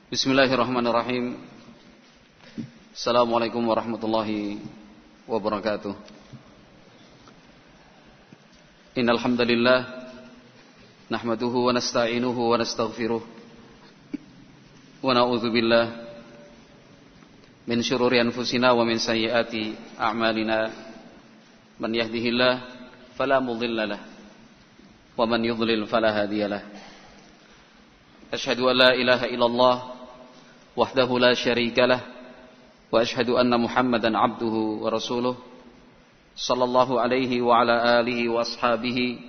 Bismillahirrahmanirrahim. Assalamualaikum warahmatullahi wabarakatuh. Innal hamdalillah nahmaduhu wa nasta'inuhu wa nastaghfiruh wa na'udzu billah min syururi anfusina wa min sayyiati a'malina. Man yahdihillah fala mudilla lahu wa man yudlil fala hadiyalah. Asyhadu an la ilaha illallah wahdahu la syarika lah wa asyhadu anna Muhammadan abduhu wa rasuluh sallallahu alaihi wa ala alihi wa ashabihi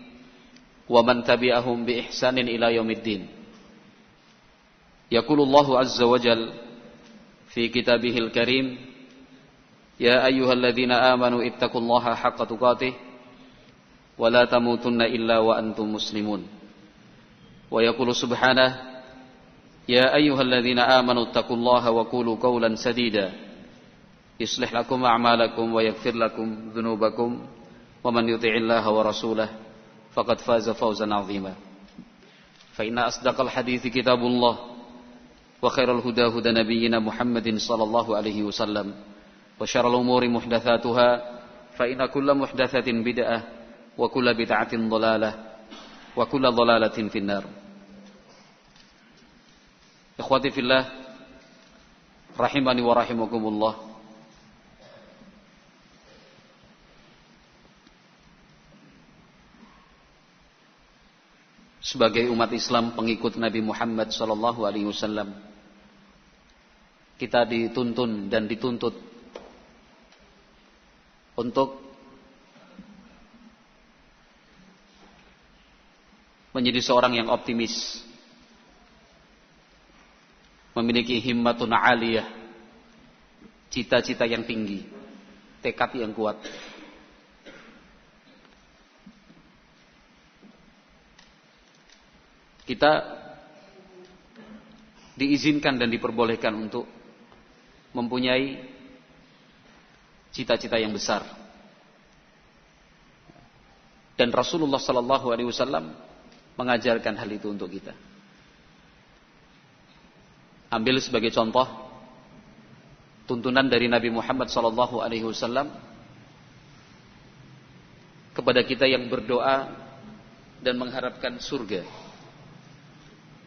wa man tabi'ahum bi ihsanin ila yaumiddin. Yaqulullahu azza wa jal fi kitabihil karim, ya ayyuhalladzina amanu ittaqullaha haqqa tuqatih wa la tamutunna illa wa antum muslimun. Wa yaqulu subhanahu, ya ayyuhalladzina amanu ittaqullaha wa qulu qawlan sadida yuslih lakum a'malakum wa yaghfir lakum dhunubakum wa man yuti'illaha wa rasulahu faqad faza fawzan 'azima. Fa inna asdaqal hadithi kitabullah wa khairal huda huda nabiyyina Muhammadin sallallahu alaihi wasallam wa syarrul umuri muhdatsatuha fa inna kulla muhdatsatin bid'ah wa kulla bid'atin dhalalah wa kulla dhalalatin finnar. Ikhwati fillah rahimani wa rahimakumullah. Sebagai umat Islam pengikut Nabi Muhammad sallallahu alaihi wasallam, kita dituntun dan dituntut untuk menjadi seorang yang optimis, memiliki himmatun aliyah, cita-cita yang tinggi, tekad yang kuat. Kita diizinkan dan diperbolehkan untuk mempunyai cita-cita yang besar. Dan Rasulullah sallallahu alaihi wasallam mengajarkan hal itu untuk kita. Ambil sebagai contoh tuntunan dari Nabi Muhammad sallallahu alaihi wasallam kepada kita yang berdoa dan mengharapkan surga.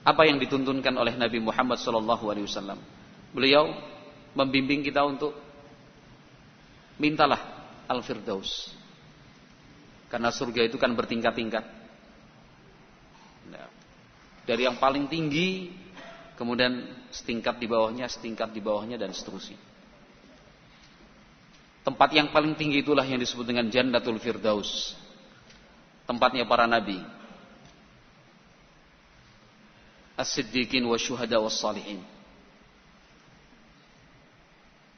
Apa yang dituntunkan oleh Nabi Muhammad sallallahu alaihi wasallam? Beliau membimbing kita untuk mintalah Al-Firdaus. Karena surga itu kan bertingkat-tingkat. Nah, dari yang paling tinggi, kemudian setingkat di bawahnya dan seterusnya. Tempat yang paling tinggi itulah yang disebut dengan Jannatul Firdaus. Tempatnya para nabi, as-siddiqin wa syuhada was salihin.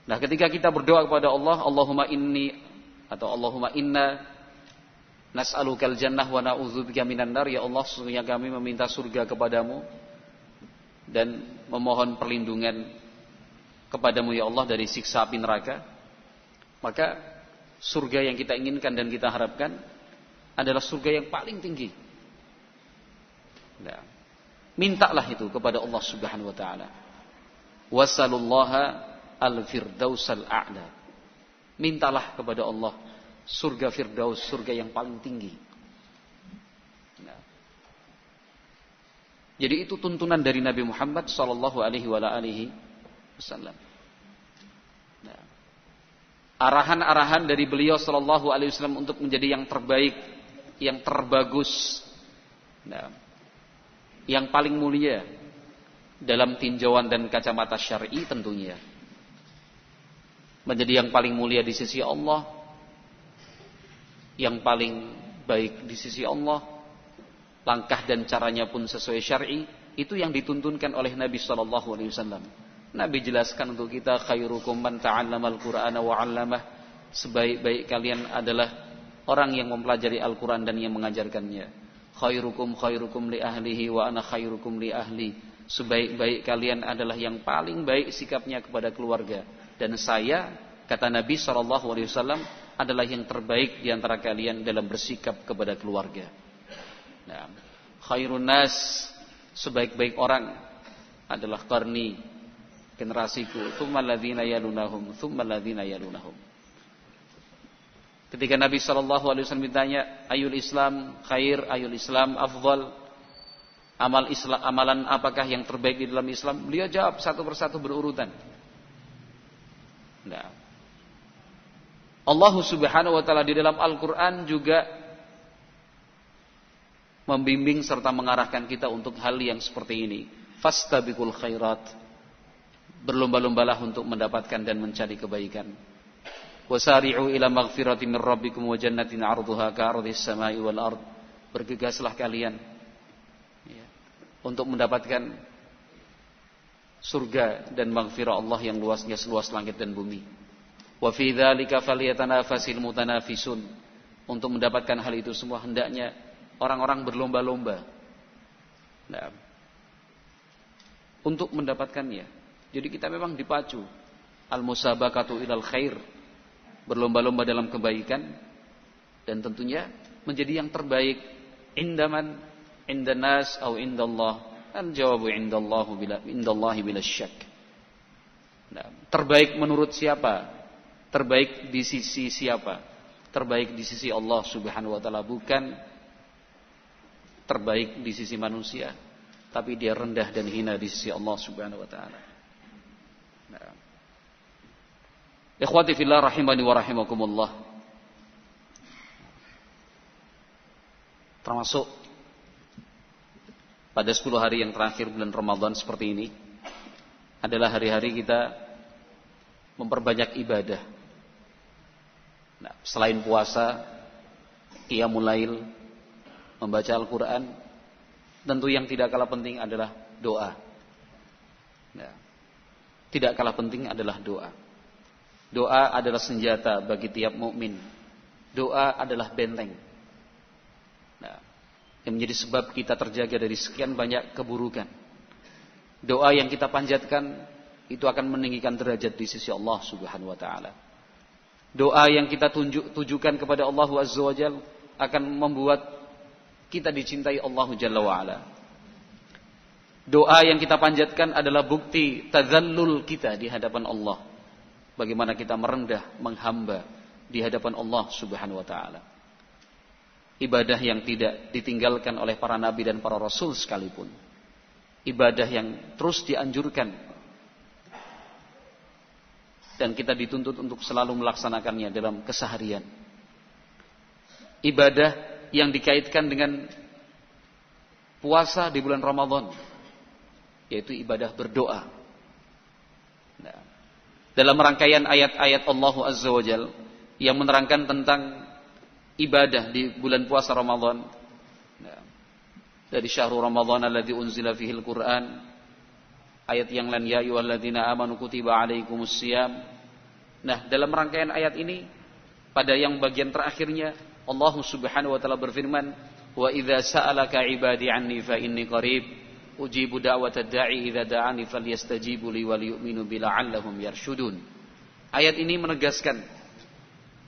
Nah, ketika kita berdoa kepada Allah, Allahumma inna nas'alukal jannah wa na'udzubika minan nar, ya Allah, sesungguhnya kami meminta surga kepadamu dan memohon perlindungan kepadamu ya Allah dari siksa api neraka. Maka surga yang kita inginkan dan kita harapkan adalah surga yang paling tinggi. Nah, mintalah itu kepada Allah Subhanahu wa taala. Wasalullaha al-firdausal a'la. Mintalah kepada Allah surga Firdaus, surga yang paling tinggi. Nah, jadi itu tuntunan dari Nabi Muhammad sallallahu alaihi wasallam. Nah, arahan-arahan dari beliau sallallahu alaihi wasallam untuk menjadi yang terbaik, yang terbagus. Nah, yang paling mulia dalam tinjauan dan kacamata syar'i tentunya. Menjadi yang paling mulia di sisi Allah, yang paling baik di sisi Allah, langkah dan caranya pun sesuai syar'i, itu yang dituntunkan oleh Nabi sallallahu alaihi wasallam. Nabi jelaskan untuk kita, khairukum man ta'allamal Qur'ana wa 'allamah. Sebaik-baik kalian adalah orang yang mempelajari Al-Qur'an dan yang mengajarkannya. Khairukum li ahlihi wa ana khairukum li ahli. Sebaik-baik kalian adalah yang paling baik sikapnya kepada keluarga, dan saya, kata Nabi sallallahu alaihi wasallam, adalah yang terbaik di antara kalian dalam bersikap kepada keluarga. Nah, khairun nas, sebaik-baik orang adalah qarni, generasiku, tsummal ladzina yalunahum, tsummal ladzina yalunahum. Ketika Nabi SAW ditanya, ayul Islam khair, ayul Islam afdal, amalan apakah yang terbaik di dalam Islam? Beliau jawab satu persatu berurutan. Nah, Allah Subhanahu wa taala di dalam Al-Qur'an juga membimbing serta mengarahkan kita untuk hal yang seperti ini. Fastabiqul khairat. Berlomba-lombalah untuk mendapatkan dan mencari kebaikan. Wasari'u ila maghfiratin min rabbikum wa jannatin 'arduha ka'ardhis samai wal ard. Bergegaslah kalian untuk mendapatkan surga dan maghfirah Allah yang luasnya seluas langit dan bumi. Wa fi dzalika falyatanafasil mutanafisun. Untuk mendapatkan hal itu semua hendaknya orang-orang berlomba-lomba. Nah, untuk mendapatkannya. Jadi kita memang dipacu al-musabaqatu ilal khair, berlomba-lomba dalam kebaikan, dan tentunya menjadi yang terbaik indaman indanas atau indallah. Al-jawabu indallahi bila syak. Nah, terbaik menurut siapa? Terbaik di sisi siapa? Terbaik di sisi Allah Subhanahu wa taala, bukan terbaik di sisi manusia, tapi dia rendah dan hina di sisi Allah Subhanahu wa taala. Nah. Ikhwati fillah rahimani wa rahimakumullah. Termasuk pada 10 hari yang terakhir bulan Ramadan seperti ini adalah hari-hari kita memperbanyak ibadah. Nah, selain puasa, qiyamul lail, membaca Al-Quran, tentu yang tidak kalah penting adalah doa. Nah, tidak kalah penting adalah doa. Doa adalah senjata bagi tiap mukmin. Doa adalah benteng. Nah, yang menjadi sebab kita terjaga dari sekian banyak keburukan. Doa yang kita panjatkan itu akan meninggikan derajat di sisi Allah Subhanahu wa taala. Doa yang kita tujukan kepada Allah Azza wa Jalla akan membuat kita dicintai Allah Jalla wa ala. Doa yang kita panjatkan adalah bukti tazallul kita di hadapan Allah. Bagaimana kita merendah, menghamba di hadapan Allah Subhanahu wa taala. Ibadah yang tidak ditinggalkan oleh para nabi dan para rasul sekalipun. Ibadah yang terus dianjurkan. Dan kita dituntut untuk selalu melaksanakannya dalam keseharian. Ibadah yang dikaitkan dengan puasa di bulan Ramadan, yaitu ibadah berdoa. Nah, dalam rangkaian ayat-ayat Allah Azza wa Jalla yang menerangkan tentang ibadah di bulan puasa Ramadan, nah, dari syahrul Ramadan alladzi unzila fihil Qur'an, ayat yang lain, ya ayyuhalladzina amanu kutiba alaikumus syiyam. Nah, dalam rangkaian ayat ini pada yang bagian terakhirnya Allah Subhanahu wa taala berfirman, wa idza sa'alaka 'ibadi 'anni fa inni qarib ujibu da'watad da'i idza da'ani falyastajibu li wa liyu'minu bi la'allahum yarshudun. Ayat ini menegaskan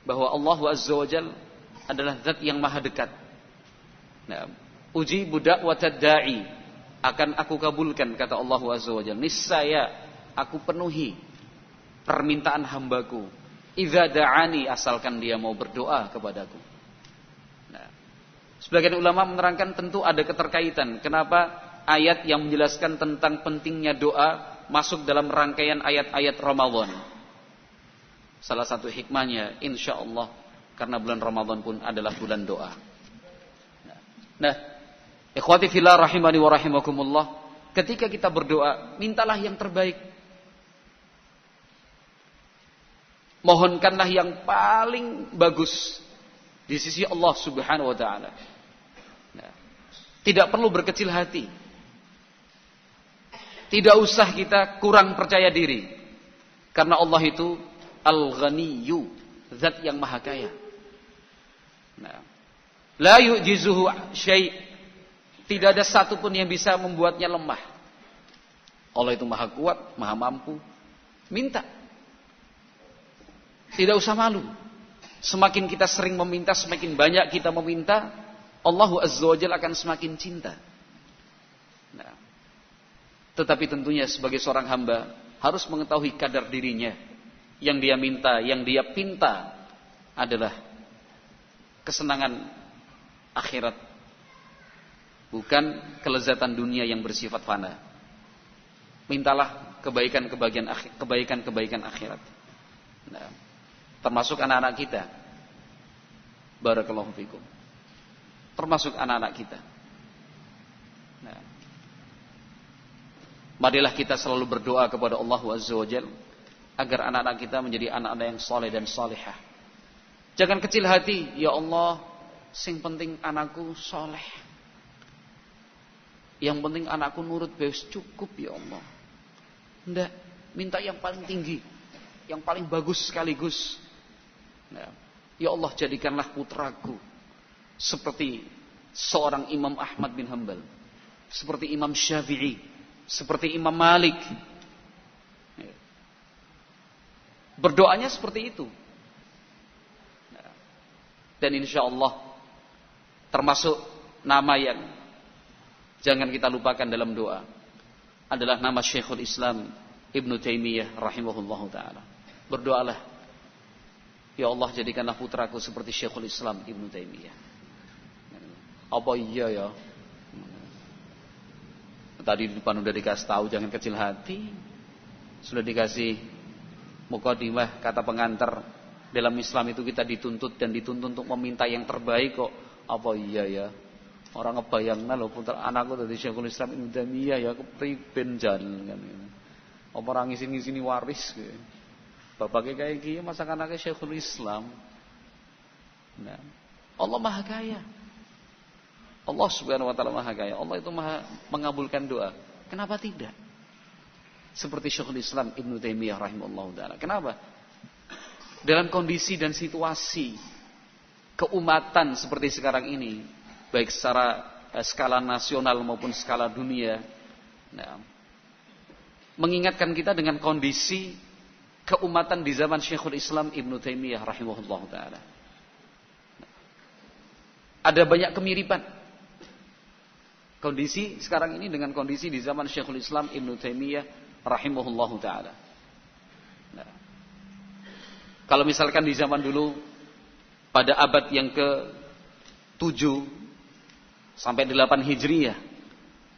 bahwa Allah Azza wa Jalla adalah zat yang maha dekat. Nah, ujibu da'watad da'i, akan aku kabulkan, kata Allah Azza wa Jalla. Niscaya aku penuhi permintaan hambaku. Idza da'ani, asalkan dia mau berdoa kepadaku. Nah, sebagian ulama menerangkan tentu ada keterkaitan. Kenapa ayat yang menjelaskan tentang pentingnya doa masuk dalam rangkaian ayat-ayat Ramadan? Salah satu hikmahnya, insyaallah, karena bulan Ramadan pun adalah bulan doa. Nah, ikhwati fillah rahimani wa rahimakumullah, ketika kita berdoa, mintalah yang terbaik. Mohonkanlah yang paling bagus di sisi Allah Subhanahu wa taala. Nah, tidak perlu berkecil hati. Tidak usah kita kurang percaya diri. Karena Allah itu Al-Ghaniyyu, zat yang maha kaya. Nah, la yu'jizuhu syai', tidak ada satu pun yang bisa membuatnya lemah. Allah itu maha kuat, maha mampu. Minta. Tidak usah malu. Semakin kita sering meminta, semakin banyak kita meminta, Allah Azza wa Jalla akan semakin cinta. Nah, Tetapi tentunya sebagai seorang hamba harus mengetahui kadar dirinya. Yang dia minta, yang dia pinta adalah kesenangan akhirat, bukan kelezatan dunia yang bersifat fana. Mintalah kebaikan-kebaikan akhirat. Nah, termasuk anak-anak kita. Barakallahu fikum. Termasuk anak-anak kita. Nah, marilah kita selalu berdoa kepada Allah Azza wa Jalla agar anak-anak kita menjadi anak-anak yang saleh dan salihah. Jangan kecil hati, ya Allah, sing penting anakku saleh. Yang penting anakku nurut bebas cukup ya Allah. Enggak, minta yang paling tinggi, yang paling bagus sekaligus. Nah, ya Allah, jadikanlah putraku seperti seorang Imam Ahmad bin Hanbal, seperti Imam Syafi'i, seperti Imam Malik. Berdoanya seperti itu. Dan insya Allah termasuk nama yang jangan kita lupakan dalam doa adalah nama Syekhul Islam Ibnu Taimiyah rahimahullahu ta'ala. Berdoalah, ya Allah, jadikanlah putraku seperti Syekhul Islam Ibnu Taimiyah. Apa iya ya? Tadi di depan udah dikasih tahu jangan kecil hati. Sudah dikasih mukadimah, kata pengantar. Dalam Islam itu kita dituntut untuk meminta yang terbaik kok. Apa iya ya? Orang ngebayangna lho putra anakku dari Syekhul Islam Ibnu Taimiyah ya kepriben jalan kan. Apa orang ngisi-ngisini waris gitu. Bapaknya kayak gini masa anaknya Syekhul Islam. Nah, Allah Maha Kaya. Allah Subhanahu wa taala Maha Kaya. Allah itu Maha mengabulkan doa. Kenapa tidak? Seperti Syekhul Islam Ibnu Taimiyah rahimahullahu taala. Kenapa? Dalam kondisi dan situasi keumatan seperti sekarang ini, baik secara skala nasional maupun skala dunia, nah, mengingatkan kita dengan kondisi keumatan di zaman Syekhul Islam Ibnu Taimiyah rahimahullahu taala. Ada banyak kemiripan kondisi sekarang ini dengan kondisi di zaman Syekhul Islam Ibnu Taimiyah rahimahullahu taala. Nah, kalau misalkan di zaman dulu pada abad yang ke-7 sampai 8 Hijriyah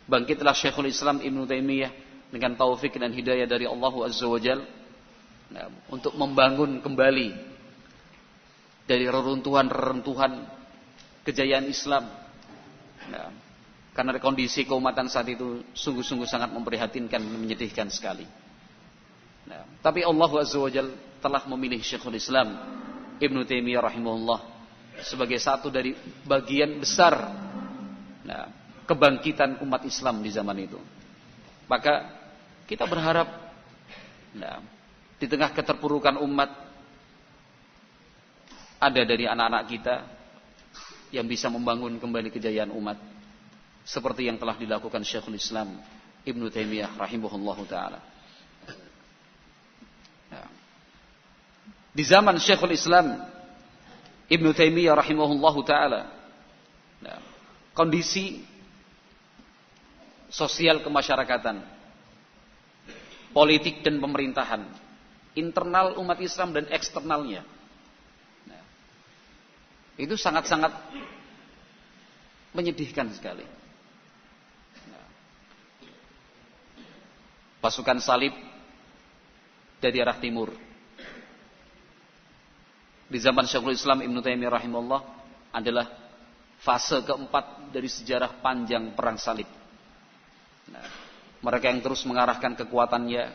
bangkitlah Syekhul Islam Ibnu Taimiyah dengan taufik dan hidayah dari Allah Azza wa Jalla, nah, untuk membangun kembali dari reruntuhan kejayaan Islam. Nah, karena kondisi keumatan saat itu sungguh-sungguh sangat memprihatinkan dan menyedihkan sekali. Nah, tapi Allah Azza wa Jalla telah memilih Syekhul Islam Ibnu Taimiyah rahimahullah sebagai satu dari bagian besar, nah, kebangkitan umat Islam di zaman itu. Maka kita berharap, nah, di tengah keterpurukan umat ada dari anak-anak kita yang bisa membangun kembali kejayaan umat seperti yang telah dilakukan Syekhul Islam Ibnu Taimiyah rahimahullahu taala. Di zaman Syekhul Islam Ibnu Taimiyah rahimahullahu taala, kondisi sosial kemasyarakatan, politik dan pemerintahan, internal umat Islam dan eksternalnya, itu sangat-sangat menyedihkan sekali. Pasukan salib dari arah timur di zaman Syekhul Islam Ibnu Taimiyah rahimahullah adalah fase keempat dari sejarah panjang perang salib. Nah, mereka yang terus mengarahkan kekuatannya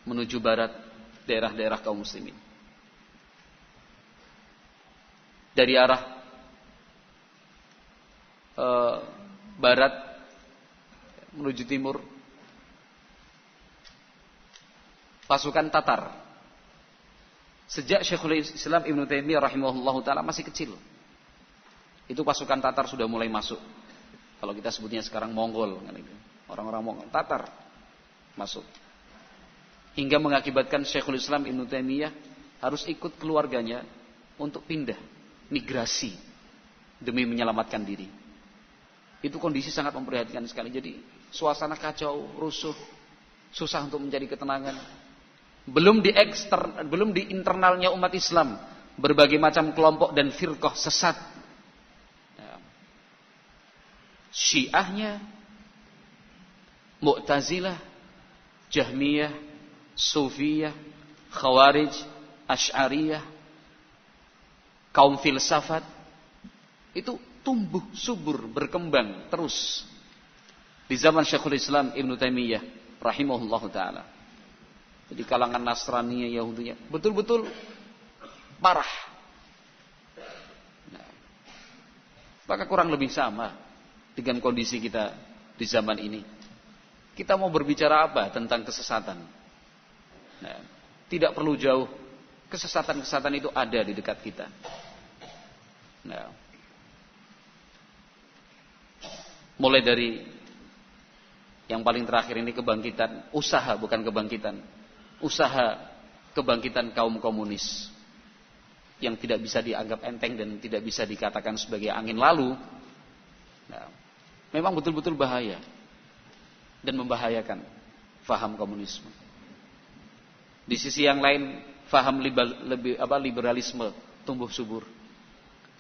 menuju barat, daerah-daerah kaum muslimin. Dari arah barat menuju timur, pasukan Tatar. Sejak Syekhul Islam Ibnu Taimiyah rahimahullahu taala masih kecil, itu pasukan Tatar sudah mulai masuk. Kalau kita sebutnya sekarang Mongol, kan itu. Orang-orang Mongol, Tatar masuk. Hingga mengakibatkan Syekhul Islam Ibnu Taimiyah harus ikut keluarganya untuk pindah, migrasi demi menyelamatkan diri. Itu kondisi sangat memprihatinkan sekali. Jadi suasana kacau, rusuh, susah untuk mencari ketenangan. Belum di internalnya umat Islam, berbagai macam kelompok dan firqah sesat. Syiahnya, Mu'tazilah, Jahmiyah, Sufiyah, Khawarij, Asy'ariyah, kaum filsafat itu tumbuh subur, berkembang terus di zaman Syekhul Islam Ibnu Taimiyah rahimahullahu taala. Jadi kalangan Nasrani, Yahudinya betul-betul parah. Nah, maka kurang lebih sama dengan kondisi kita di zaman ini. Kita mau berbicara apa tentang kesesatan? Nah, tidak perlu jauh. Kesesatan-kesesatan itu ada di dekat kita. Nah, mulai dari yang paling terakhir ini kebangkitan, usaha bukan kebangkitan. Usaha kebangkitan kaum komunis yang tidak bisa dianggap enteng dan tidak bisa dikatakan sebagai angin lalu. Nah, memang betul-betul bahaya dan membahayakan faham komunisme. Di sisi yang lain, faham liberalisme tumbuh subur,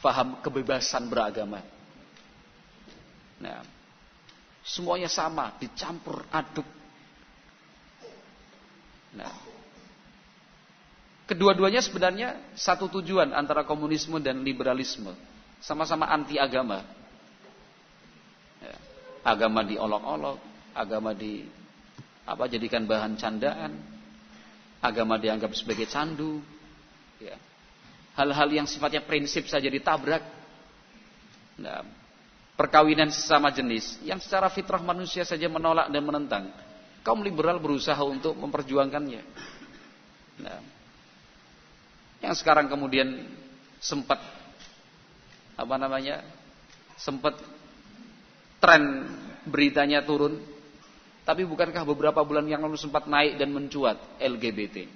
faham kebebasan beragama. Nah, semuanya sama, dicampur aduk. Nah, kedua-duanya sebenarnya satu tujuan antara komunisme dan liberalisme, sama-sama anti agama. Ya, agama diolok-olok, agama jadikan bahan candaan, agama dianggap sebagai candu. Ya. Hal-hal yang sifatnya prinsip saja ditabrak. Nah, perkawinan sesama jenis yang secara fitrah manusia saja menolak dan menentang, kaum liberal berusaha untuk memperjuangkannya. Nah, yang sekarang kemudian sempat tren beritanya turun, tapi bukankah beberapa bulan yang lalu sempat naik dan mencuat LGBT,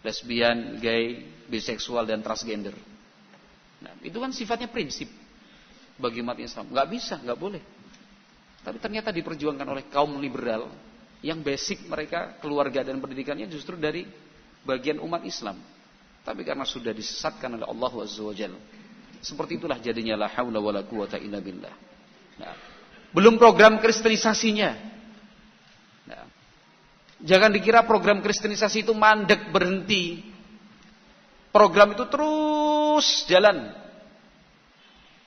lesbian, gay, biseksual dan transgender. Nah, itu kan sifatnya prinsip bagi umat Islam, nggak bisa, nggak boleh. Tapi ternyata diperjuangkan oleh kaum liberal yang basic mereka keluarga dan pendidikannya justru dari bagian umat Islam. Tapi karena sudah disesatkan oleh Allah Azza wa Jalla, seperti itulah jadinya la haula wala quwata illa billah. Nah, belum program kristenisasinya. Nah, jangan dikira program kristenisasi itu mandek berhenti. Program itu terus jalan.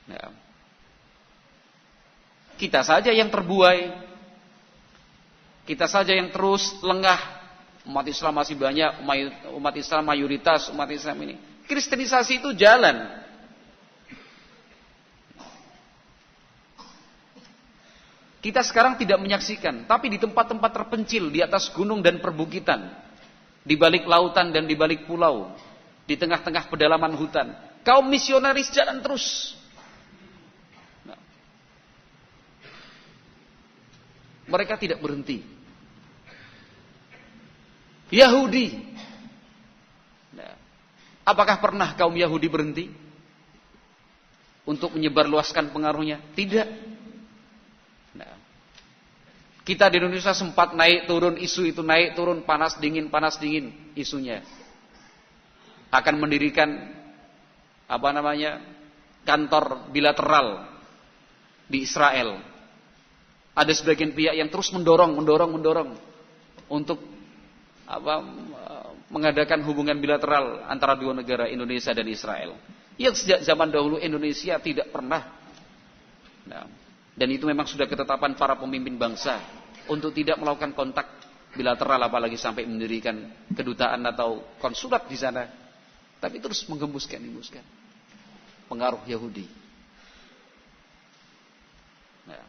Nah, kita saja yang terbuai, kita saja yang terus lengah. Umat Islam masih banyak, umat Islam mayoritas, umat Islam ini. Kristenisasi itu jalan. Kita sekarang tidak menyaksikan, tapi di tempat-tempat terpencil, di atas gunung dan perbukitan, di balik lautan dan di balik pulau, di tengah-tengah pedalaman hutan, kaum misionaris jalan terus. Mereka tidak berhenti. Yahudi. Nah, apakah pernah kaum Yahudi berhenti untuk menyebarluaskan pengaruhnya? Tidak. Nah, kita di Indonesia sempat naik turun isu itu, naik turun, panas dingin isunya. Akan mendirikan kantor bilateral di Israel. Ada sebagian pihak yang terus mendorong untuk mengadakan hubungan bilateral antara dua negara, Indonesia dan Israel. Yang sejak zaman dahulu Indonesia tidak pernah. Nah, dan itu memang sudah ketetapan para pemimpin bangsa untuk tidak melakukan kontak bilateral, apalagi sampai mendirikan kedutaan atau konsulat di sana. Tapi terus menggembuskan pengaruh Yahudi. Nah,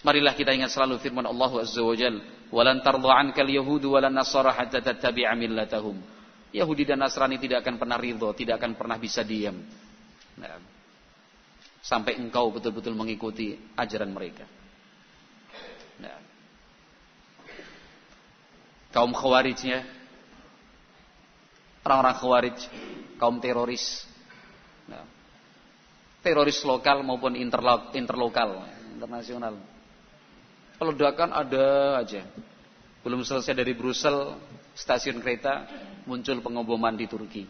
marilah kita ingat selalu firman Allah Azza wa Jalla, "Walan tardha 'ankal yahudu walan nasara hatta tattabi'a millatahum." Yahudi dan Nasrani tidak akan pernah ridha, tidak akan pernah bisa diam. Nah, sampai engkau betul-betul mengikuti ajaran mereka. Nah, kaum Khawarijnya, orang-orang Khawarij, kaum teroris Nah, teroris lokal maupun interlokal, internasional. Peledakan ada aja. Belum selesai dari Brussels, stasiun kereta, muncul pengeboman di Turki.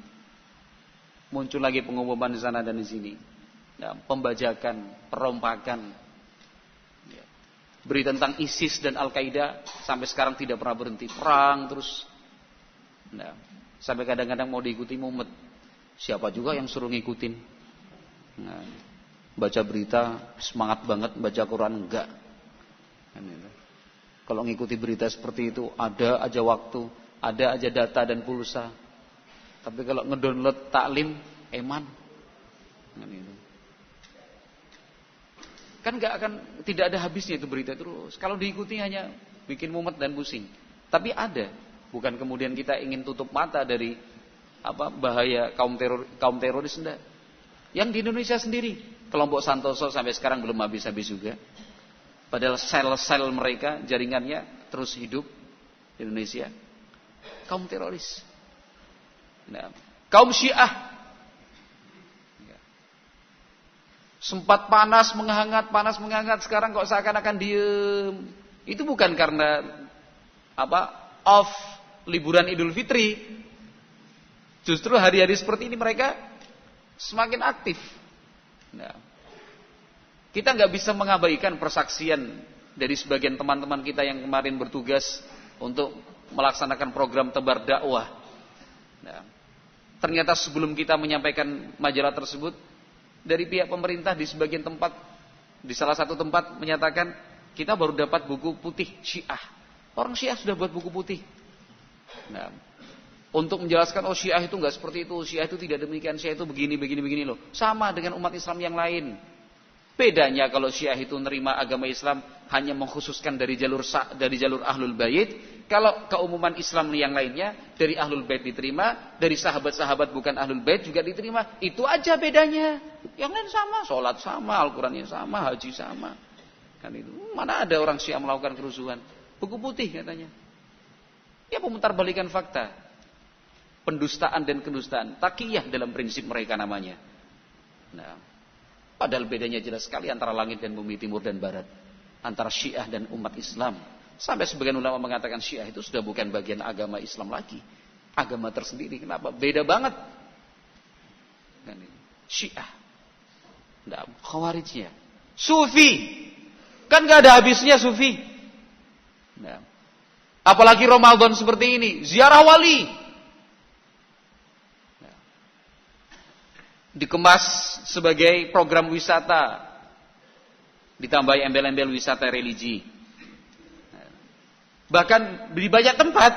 Muncul lagi pengeboman di sana dan di sini. Nah, pembajakan, perompakan. Ya. Berita tentang ISIS dan Al-Qaeda sampai sekarang tidak pernah berhenti. Perang terus. Nah, sampai kadang-kadang mau diikuti mumet. Siapa juga yang suruh ngikutin? Nah, baca berita semangat banget, baca Quran enggak. Kalau ngikuti berita seperti itu ada aja waktu, ada aja data dan pulsa. Tapi kalau ngedownload taklim, eman. Kan enggak akan, tidak ada habisnya itu berita terus. Kalau diikuti hanya bikin mumet dan pusing. Tapi ada, bukan kemudian kita ingin tutup mata dari bahaya kaum teroris, enggak. Yang di Indonesia sendiri, kelompok Santoso sampai sekarang belum habis-habis juga. Padahal sel-sel mereka, jaringannya terus hidup di Indonesia. Kaum teroris. Nah, kaum Syiah. Sempat panas menghangat, sekarang kok seakan-akan diem. Itu bukan karena off liburan Idul Fitri. Justru hari-hari seperti ini mereka semakin aktif. Nah, kita nggak bisa mengabaikan persaksian dari sebagian teman-teman kita yang kemarin bertugas untuk melaksanakan program tebar dakwah. Nah, ternyata sebelum kita menyampaikan majalah tersebut, dari pihak pemerintah di sebagian tempat, di salah satu tempat menyatakan kita baru dapat buku putih Syiah. Orang Syiah sudah buat buku putih. Nah, untuk menjelaskan Syiah itu nggak seperti itu, Syiah itu tidak demikian, Syiah itu begini loh. Sama dengan umat Islam yang lain. Bedanya kalau Syiah itu nerima agama Islam hanya mengkhususkan dari jalur Ahlul Bait. Kalau keumuman Islam yang lainnya dari Ahlul Bait diterima, dari sahabat-sahabat bukan Ahlul Bait juga diterima. Itu aja bedanya. Yang lain sama, sholat sama, Al-Qur'annya sama, haji sama. Kan itu. Mana ada orang Syiah melakukan kerusuhan? Buku putih katanya. Ya, pemutarbalikan fakta. Pendustaan dan kedustaan. Taqiyah dalam prinsip mereka namanya. Nah, padahal bedanya jelas sekali antara langit dan bumi, timur dan barat. Antara Syiah dan umat Islam. Sampai sebagian ulama mengatakan Syiah itu sudah bukan bagian agama Islam lagi. Agama tersendiri. Kenapa? Beda banget. Syiah. Nah, Khawarijnya. Sufi. Kan gak ada habisnya Sufi. Nah, apalagi Ramadan seperti ini. Ziarah wali. Dikemas sebagai program wisata, ditambahi embel-embel wisata religi. Bahkan di banyak tempat,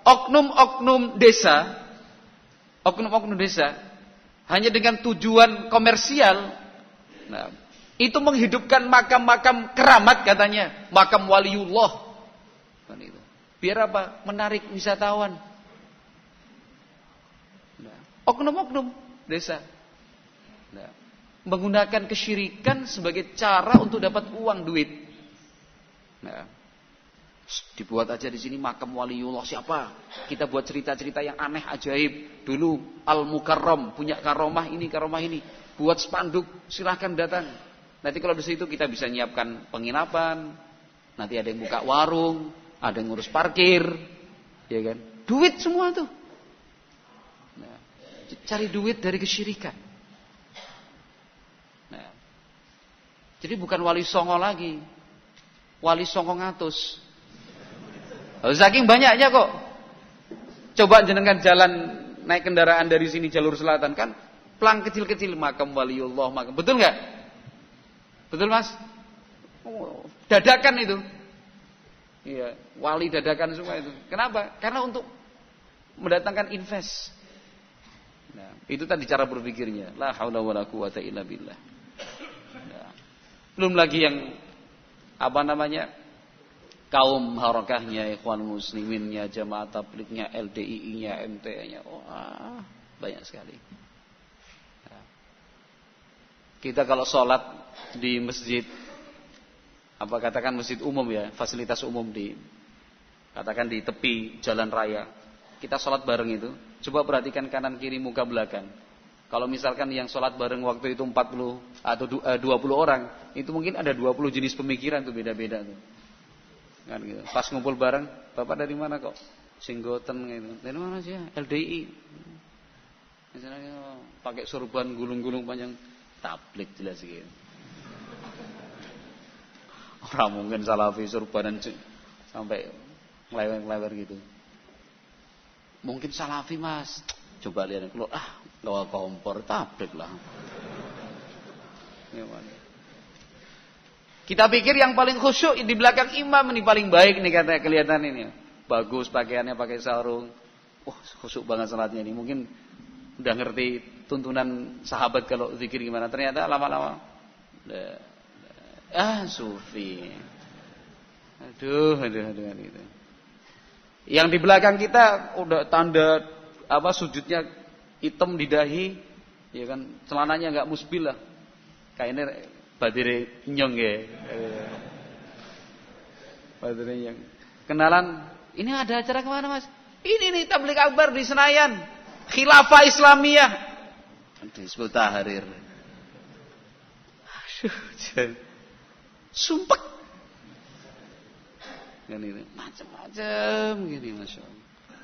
oknum-oknum desa hanya dengan tujuan komersial, nah, itu menghidupkan makam-makam keramat katanya, makam waliullah. Biar apa? Menarik wisatawan. Oknum-oknum desa menggunakan kesyirikan sebagai cara untuk dapat uang, duit. Nah, dibuat aja di sini makam waliullah siapa? Kita buat cerita-cerita yang aneh, ajaib. Dulu Al-Mukarram punya karomah ini. Buat spanduk, silahkan datang. Nanti kalau di situ kita bisa nyiapkan penginapan. Nanti ada yang buka warung, ada yang ngurus parkir, ya kan? Duit semua tuh. Cari duit dari kesyirikan. Nah, jadi bukan wali songo lagi, wali songo ngatus. Saking banyaknya kok. Coba jenengan jalan naik kendaraan dari sini jalur selatan kan, pelang kecil-kecil makam waliullah, makam. Betul nggak? Betul mas? Dadakan itu. Iya, wali dadakan semua itu. Kenapa? Karena untuk mendatangkan invest. Nah, itu tadi cara berpikirnya. La haula wala quwata illa billah. Nah, belum lagi yang kaum harakahnya, ikhwan musliminnya, jamaah tablignya, LDII-nya, MTA-nya. Wah, banyak sekali. Nah, kita kalau sholat di masjid, katakan masjid umum ya, fasilitas umum katakan di tepi jalan raya. Kita sholat bareng itu. Coba perhatikan kanan kiri muka belakang. Kalau misalkan yang sholat bareng waktu itu 40 atau 20 orang, itu mungkin ada 20 jenis pemikiran tuh beda-beda tuh. Kan gitu. Pas ngumpul bareng, Bapak dari mana kok? Singgoten gitu. Dari mana sih? LDI. Misalnya pakai sorban gulung-gulung panjang, tablik jelas gitu. Orang mungkin salafi sorbanan sampai ngelewer-ngelewer gitu. Mungkin salafi Mas. Coba lihat keluar, bawa kompor tablik lah. Gimana? Kita pikir yang paling khusyuk di belakang imam ini paling baik nih katanya, kelihatan ini. Bagus pakaiannya, pakai sarung. Khusyuk banget salatnya ini. Mungkin udah ngerti tuntunan sahabat kalau zikir gimana. Ternyata lama-lama sufi. Aduh gitu. Yang di belakang kita udah tanda sujudnya hitam di dahi, ya kan, celananya enggak musbil lah. Kayaknya badire nyong ya. Badire nyong. Kenalan, ini ada acara kemana Mas? Ini nih tabligh akbar di Senayan. Khilafah Islamiyah. Disebut tahrir. Sumpek. Kan ini macam-macam gini, Masya Allah.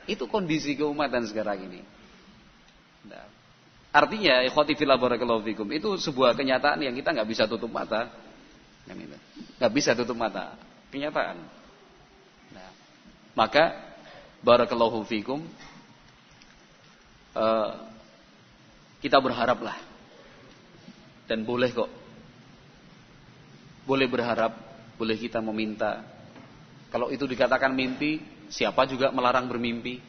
Itu kondisi keumatan sekarang ini. Nah, artinya ikhwati fillah barakallahu fikum, itu sebuah kenyataan yang kita nggak bisa tutup mata. Kan itu. Nggak bisa tutup mata. Kenyataan. Nah, maka barakallahu fikum, kita berharaplah, dan boleh kok, boleh berharap, boleh kita meminta. Kalau itu dikatakan mimpi, siapa juga melarang bermimpi.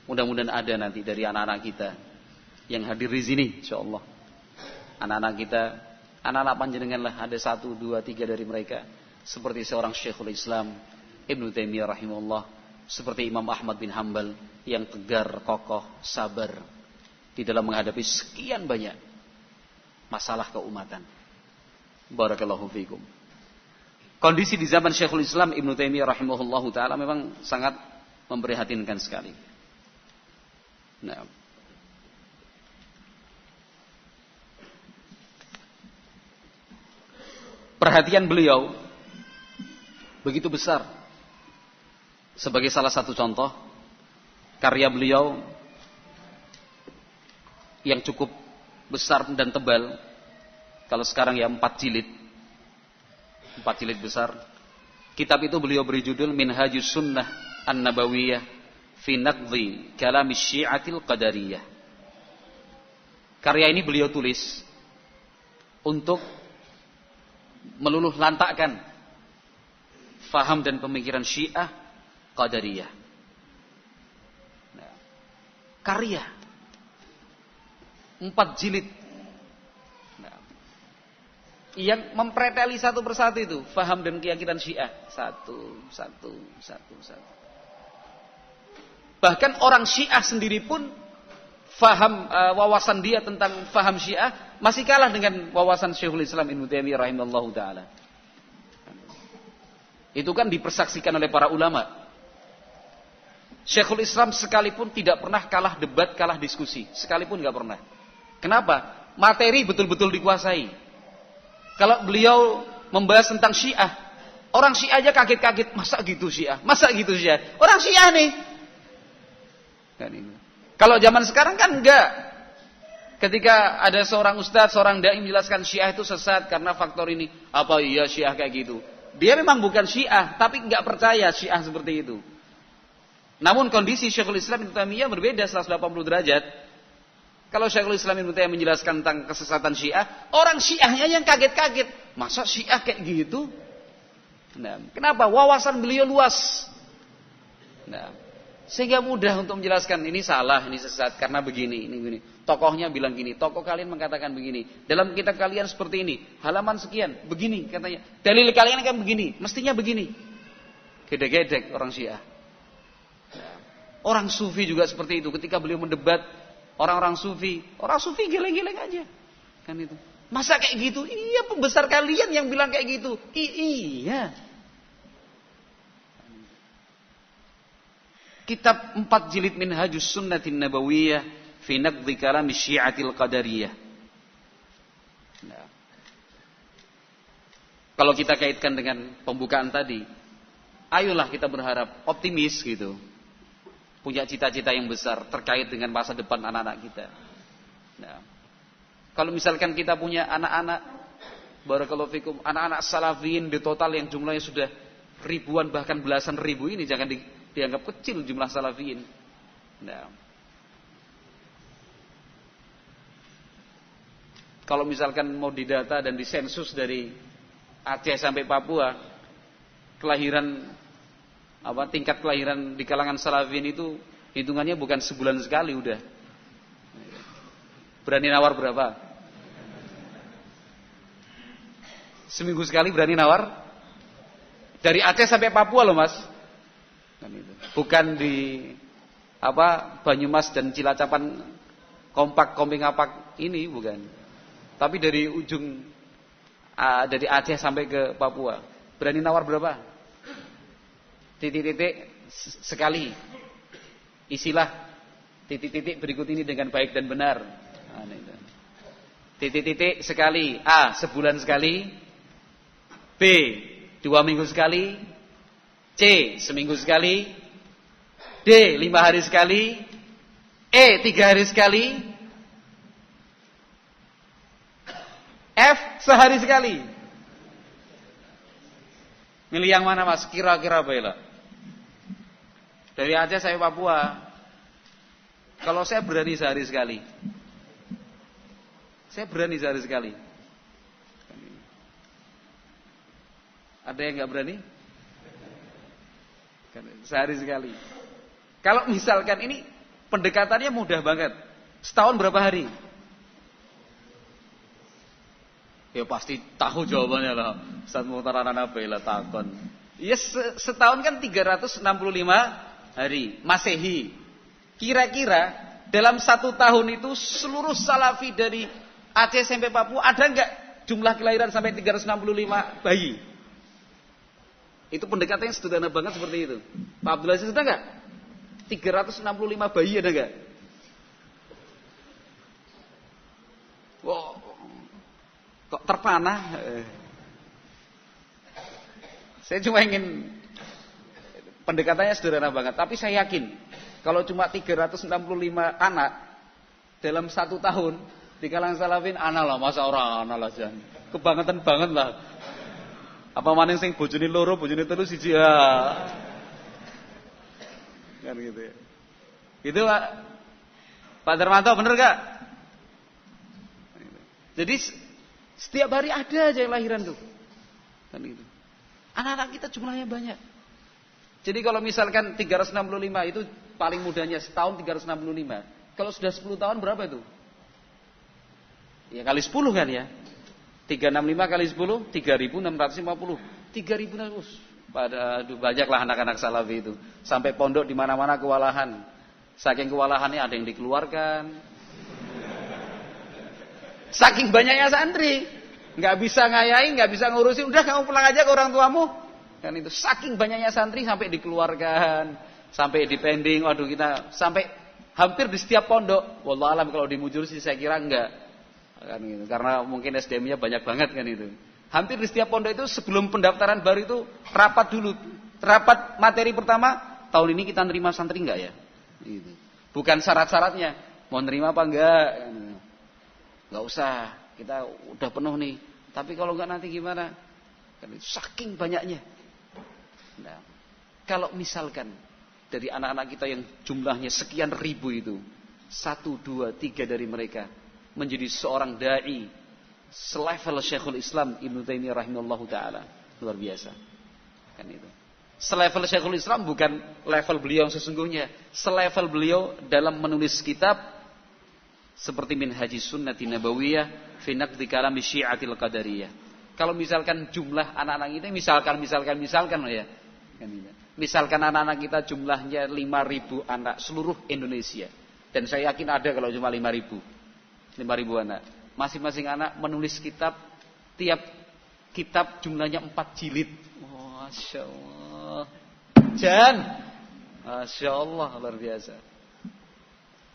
Mudah-mudahan ada nanti dari anak-anak kita yang hadir di sini, insyaallah. Anak-anak kita, anak-anak panjenengan lah, ada 1, 2, 3 dari mereka, seperti seorang Syekhul Islam Ibnu Taimiyah rahimahullah, seperti Imam Ahmad bin Hanbal yang tegar, kokoh, sabar di dalam menghadapi sekian banyak masalah keumatan. Barakallahu fikum. Kondisi di zaman Syekhul Islam Ibnu Taimiyah rahimahullahu taala memang sangat memprihatinkan sekali. Nah, perhatian beliau begitu besar. Sebagai salah satu contoh, karya beliau yang cukup besar dan tebal, kalau sekarang ya 4 jilid. 4 jilid besar. Kitab itu beliau beri judul Minhajus Sunnah An-Nabawiyah fi Naqdi Kalam Syi'atil Qadariyah. Karya ini beliau tulis untuk meluluh lantakkan faham dan pemikiran Syiah Qadariyah. Nah, karya 4 jilid yang mempreteli satu persatu itu faham dan keyakinan Syiah, satu. Bahkan orang Syiah sendiri pun faham, wawasan dia tentang faham Syiah masih kalah dengan wawasan Syekhul Islam Ibnu Taimiyah rahimahullahu taala. Itu kan dipersaksikan oleh para ulama. Syekhul Islam sekalipun tidak pernah kalah debat, kalah diskusi, sekalipun enggak pernah. Kenapa? Materi betul-betul dikuasai. Kalau beliau membahas tentang Syiah, orang Syiah aja kaget-kaget, masa gitu Syiah? Masa gitu Syiah? Orang Syiah nih. Kan ini. Kalau zaman sekarang kan enggak. Ketika ada seorang ustadz, seorang dai menjelaskan Syiah itu sesat karena faktor ini. Apa iya Syiah kayak gitu? Dia memang bukan Syiah, tapi enggak percaya Syiah seperti itu. Namun kondisi Syekhul Islam Ibnu Taimiyah berbeda 180 derajat. Kalau Syekhul Islam Ibnu Taimiyah menjelaskan tentang kesesatan Syiah, orang Syiahnya yang kaget-kaget. Masa Syiah kayak gitu? Nah, kenapa? Wawasan beliau luas. Nah, sehingga mudah untuk menjelaskan ini salah, ini sesat karena begini, ini begini. Tokohnya bilang gini, tokoh kalian mengatakan begini. Dalam kitab kalian seperti ini, halaman sekian, begini katanya. Dalil kalian kan begini, mestinya begini. Gedek-gedek orang Syiah. Nah, orang Sufi juga seperti itu. Ketika beliau mendebat orang Sufi geleng-geleng aja. Kan itu. Masa kayak gitu? Iya, pembesar kalian yang bilang kayak gitu. Iya. Kitab 4 jilid Minhajus Sunnatin Nabawiyah fi naqdi kalam Syi'atil Qadariyah. Nah, kalau kita kaitkan dengan pembukaan tadi, ayolah kita berharap optimis gitu. Punya cita-cita yang besar terkait dengan masa depan anak-anak kita. Nah, kalau misalkan kita punya anak-anak, barakallahu fikum, anak-anak salafiyin di total yang jumlahnya sudah ribuan bahkan belasan ribu ini, jangan dianggap kecil jumlah salafiyin. Nah, kalau misalkan mau didata dan disensus dari Aceh sampai Papua, tingkat kelahiran di kalangan salafiyin itu hitungannya bukan sebulan sekali udah. Berani nawar berapa? Seminggu sekali berani nawar? Dari Aceh sampai Papua loh Mas. Bukan di Banyumas dan Cilacapan komping apak ini, bukan. Tapi dari ujung dari Aceh sampai ke Papua. Berani nawar berapa? Titik-titik sekali. Isilah titik-titik berikut ini dengan baik dan benar. Titik-titik sekali. A, sebulan sekali. B, 2 minggu sekali. C, seminggu sekali. D, 5 hari sekali. E, 3 hari sekali. F, sehari sekali. Milih yang mana Mas? Kira-kira Bela. Dari Aceh sampai Papua. Kalau saya berani sehari sekali. Saya berani sehari sekali. Ada yang nggak berani? Sehari sekali. Kalau misalkan ini pendekatannya mudah banget. Setahun berapa hari? Ya pasti tahu jawabannya lah. Ustaz Mukhtar Anabela takon. Ya setahun kan 365 hari Masehi. Kira-kira dalam 1 tahun itu seluruh salafi dari Aceh sampai Papua ada enggak jumlah kelahiran sampai 365 bayi? Itu pendekatannya sederhana banget seperti itu. Pak Abdul Aziz ada enggak? 365 bayi ada enggak? Wow. Kok terpana? Saya cuma ingin pendekatannya sederhana banget. Tapi saya yakin kalau cuma 365 anak dalam 1 tahun di kalangan salafin, anak lah, masa orang anak lah jan. Kebangetan banget lah. Apa maning sing bojone loro, bojone telu siji ya. Kan gitu ya. Itu Pak Darmanto bener gak? Jadi setiap hari ada aja yang lahiran tuh. Kan gitu. Anak-anak kita jumlahnya banyak. Jadi kalau misalkan 365 itu paling mudahnya setahun 365. Kalau sudah 10 tahun berapa itu? Ya kali 10 kan ya. 365 kali 10 3.650. 3.650. Banyaklah anak-anak salafi itu. Sampai pondok di mana-mana kewalahan. Saking kewalahannya ada yang dikeluarkan. Saking banyaknya santri, nggak bisa ngayain, nggak bisa ngurusin, udah kamu pulang aja ke orang tuamu. Kan itu saking banyaknya santri sampai dikeluarkan, sampai dipending. Waduh kita sampai hampir di setiap pondok. Wallahu alam kalau di Mujur sih saya kira enggak. Kan gitu. Karena mungkin SDM-nya banyak banget kan itu. Hampir di setiap pondok itu sebelum pendaftaran baru itu rapat dulu. Rapat materi pertama, tahun ini kita nerima santri enggak ya? Gitu. Bukan syarat-syaratnya, mau nerima apa enggak? Enggak usah, kita udah penuh nih. Tapi kalau enggak nanti gimana? Saking banyaknya. Nah, kalau misalkan dari anak-anak kita yang jumlahnya sekian ribu itu, 1, 2, 3 dari mereka menjadi seorang dai selevel Syekhul Islam Ibnu Taimiyah rahimahullahu taala, luar biasa. Kan itu. Selevel Syekhul Islam bukan level beliau yang sesungguhnya, selevel beliau dalam menulis kitab seperti Minhajus Sunnati Nabawiyah fi naqdi kalam Syi'atil Qadariyah. Kalau misalkan jumlah anak-anak kita misalkan ya. Kan gitu. Misalkan anak-anak kita jumlahnya 5.000 anak seluruh Indonesia. Dan saya yakin ada kalau cuma 5.000 anak. Masing-masing anak menulis kitab, tiap kitab jumlahnya 4 jilid. Masya Allah. Masya Allah luar biasa.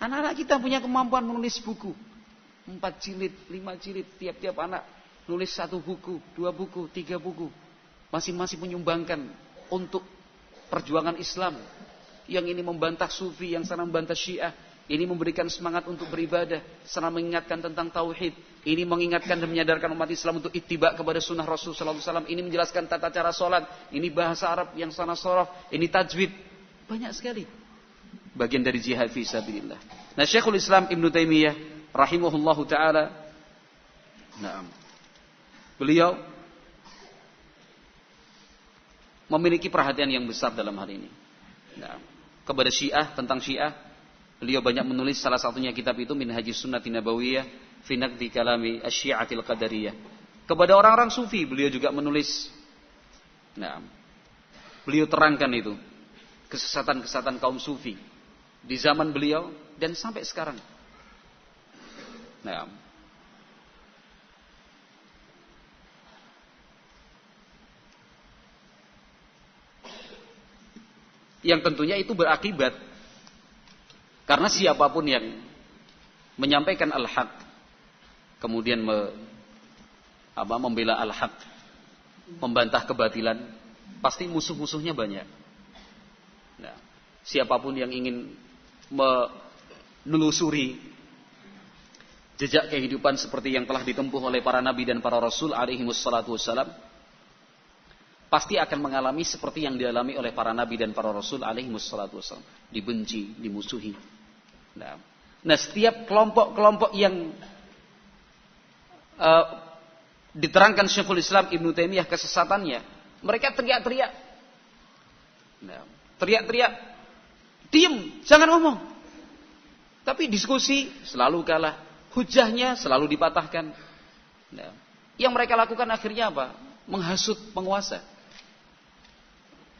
Anak-anak kita punya kemampuan menulis buku. 4 jilid, 5 jilid. Tiap-tiap anak nulis 1 buku, 2 buku, 3 buku. Masing-masing menyumbangkan untuk perjuangan Islam. Yang ini membantah Sufi, yang sana membantah Syiah. Ini memberikan semangat untuk beribadah, sana mengingatkan tentang tauhid. Ini mengingatkan dan menyadarkan umat Islam untuk ittiba kepada sunnah Rasul sallallahu alaihi wasallam. Ini menjelaskan tata cara salat, ini bahasa Arab yang sana sorof, ini tajwid. Banyak sekali bagian dari jihad fi sabilillah. Nah, Syekhul Islam Ibnu Taimiyah rahimahullahu taala, beliau memiliki perhatian yang besar dalam hal ini. Kepada Syiah, tentang Syiah, beliau banyak menulis, salah satunya kitab itu Minhajus Sunnati Nabawiyah fi Naqdi Kalami Asy-Syi'atil Qadariyah. Kepada orang-orang Sufi beliau juga menulis. Beliau terangkan itu kesesatan-kesesatan kaum Sufi di zaman beliau dan sampai sekarang. Yang tentunya itu berakibat karena siapapun yang menyampaikan al-haq kemudian membela al-haq, membantah kebatilan, pasti musuh-musuhnya banyak. Nah, siapapun yang ingin menelusuri jejak kehidupan seperti yang telah ditempuh oleh para nabi dan para rasul alaihi wassalatu wassalam, pasti akan mengalami seperti yang dialami oleh para nabi dan para rasul alaihi wassalatu wassalam, dibenci, dimusuhi. Nah, setiap kelompok-kelompok yang diterangkan Syekhul Islam Ibnu Taimiyah kesesatannya, mereka teriak-teriak. Teriak-teriak, diam, jangan ngomong. Tapi diskusi selalu kalah, hujahnya selalu dipatahkan. Yang mereka lakukan akhirnya apa? Menghasut penguasa.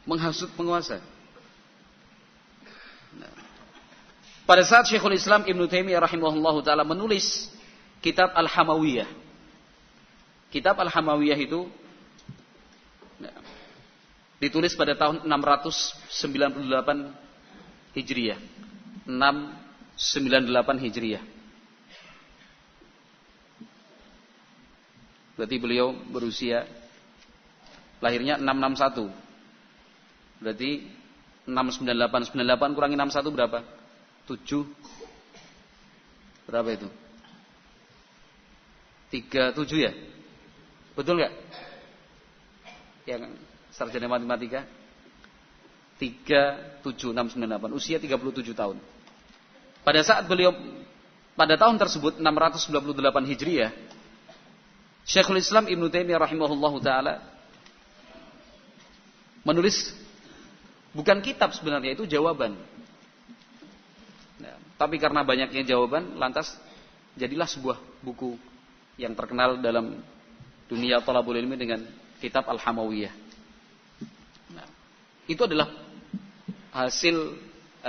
Menghasut penguasa. Pada saat Syekhul Islam Ibnu Taimiyah rahimahullahu taala menulis kitab Al-Hamawiyah. Kitab Al-Hamawiyah itu ditulis pada tahun 698 Hijriah. 698 Hijriah. Berarti beliau berusia, lahirnya 661. Berarti 698. 98 kurangi 61 berapa? 7. Berapa itu? 37 ya? Betul nggak? Yang sarjana matematika? 37698. Usia 37 tahun. Pada saat beliau, pada tahun tersebut 698 Hijriah, Syekhul Islam Ibnu Taimiyah rahimahullahu taala menulis bukan kitab sebenarnya, itu jawaban. Tapi karena banyaknya jawaban, lantas jadilah sebuah buku yang terkenal dalam dunia thalabul ilmi dengan kitab Al-Hamawiyah. Itu adalah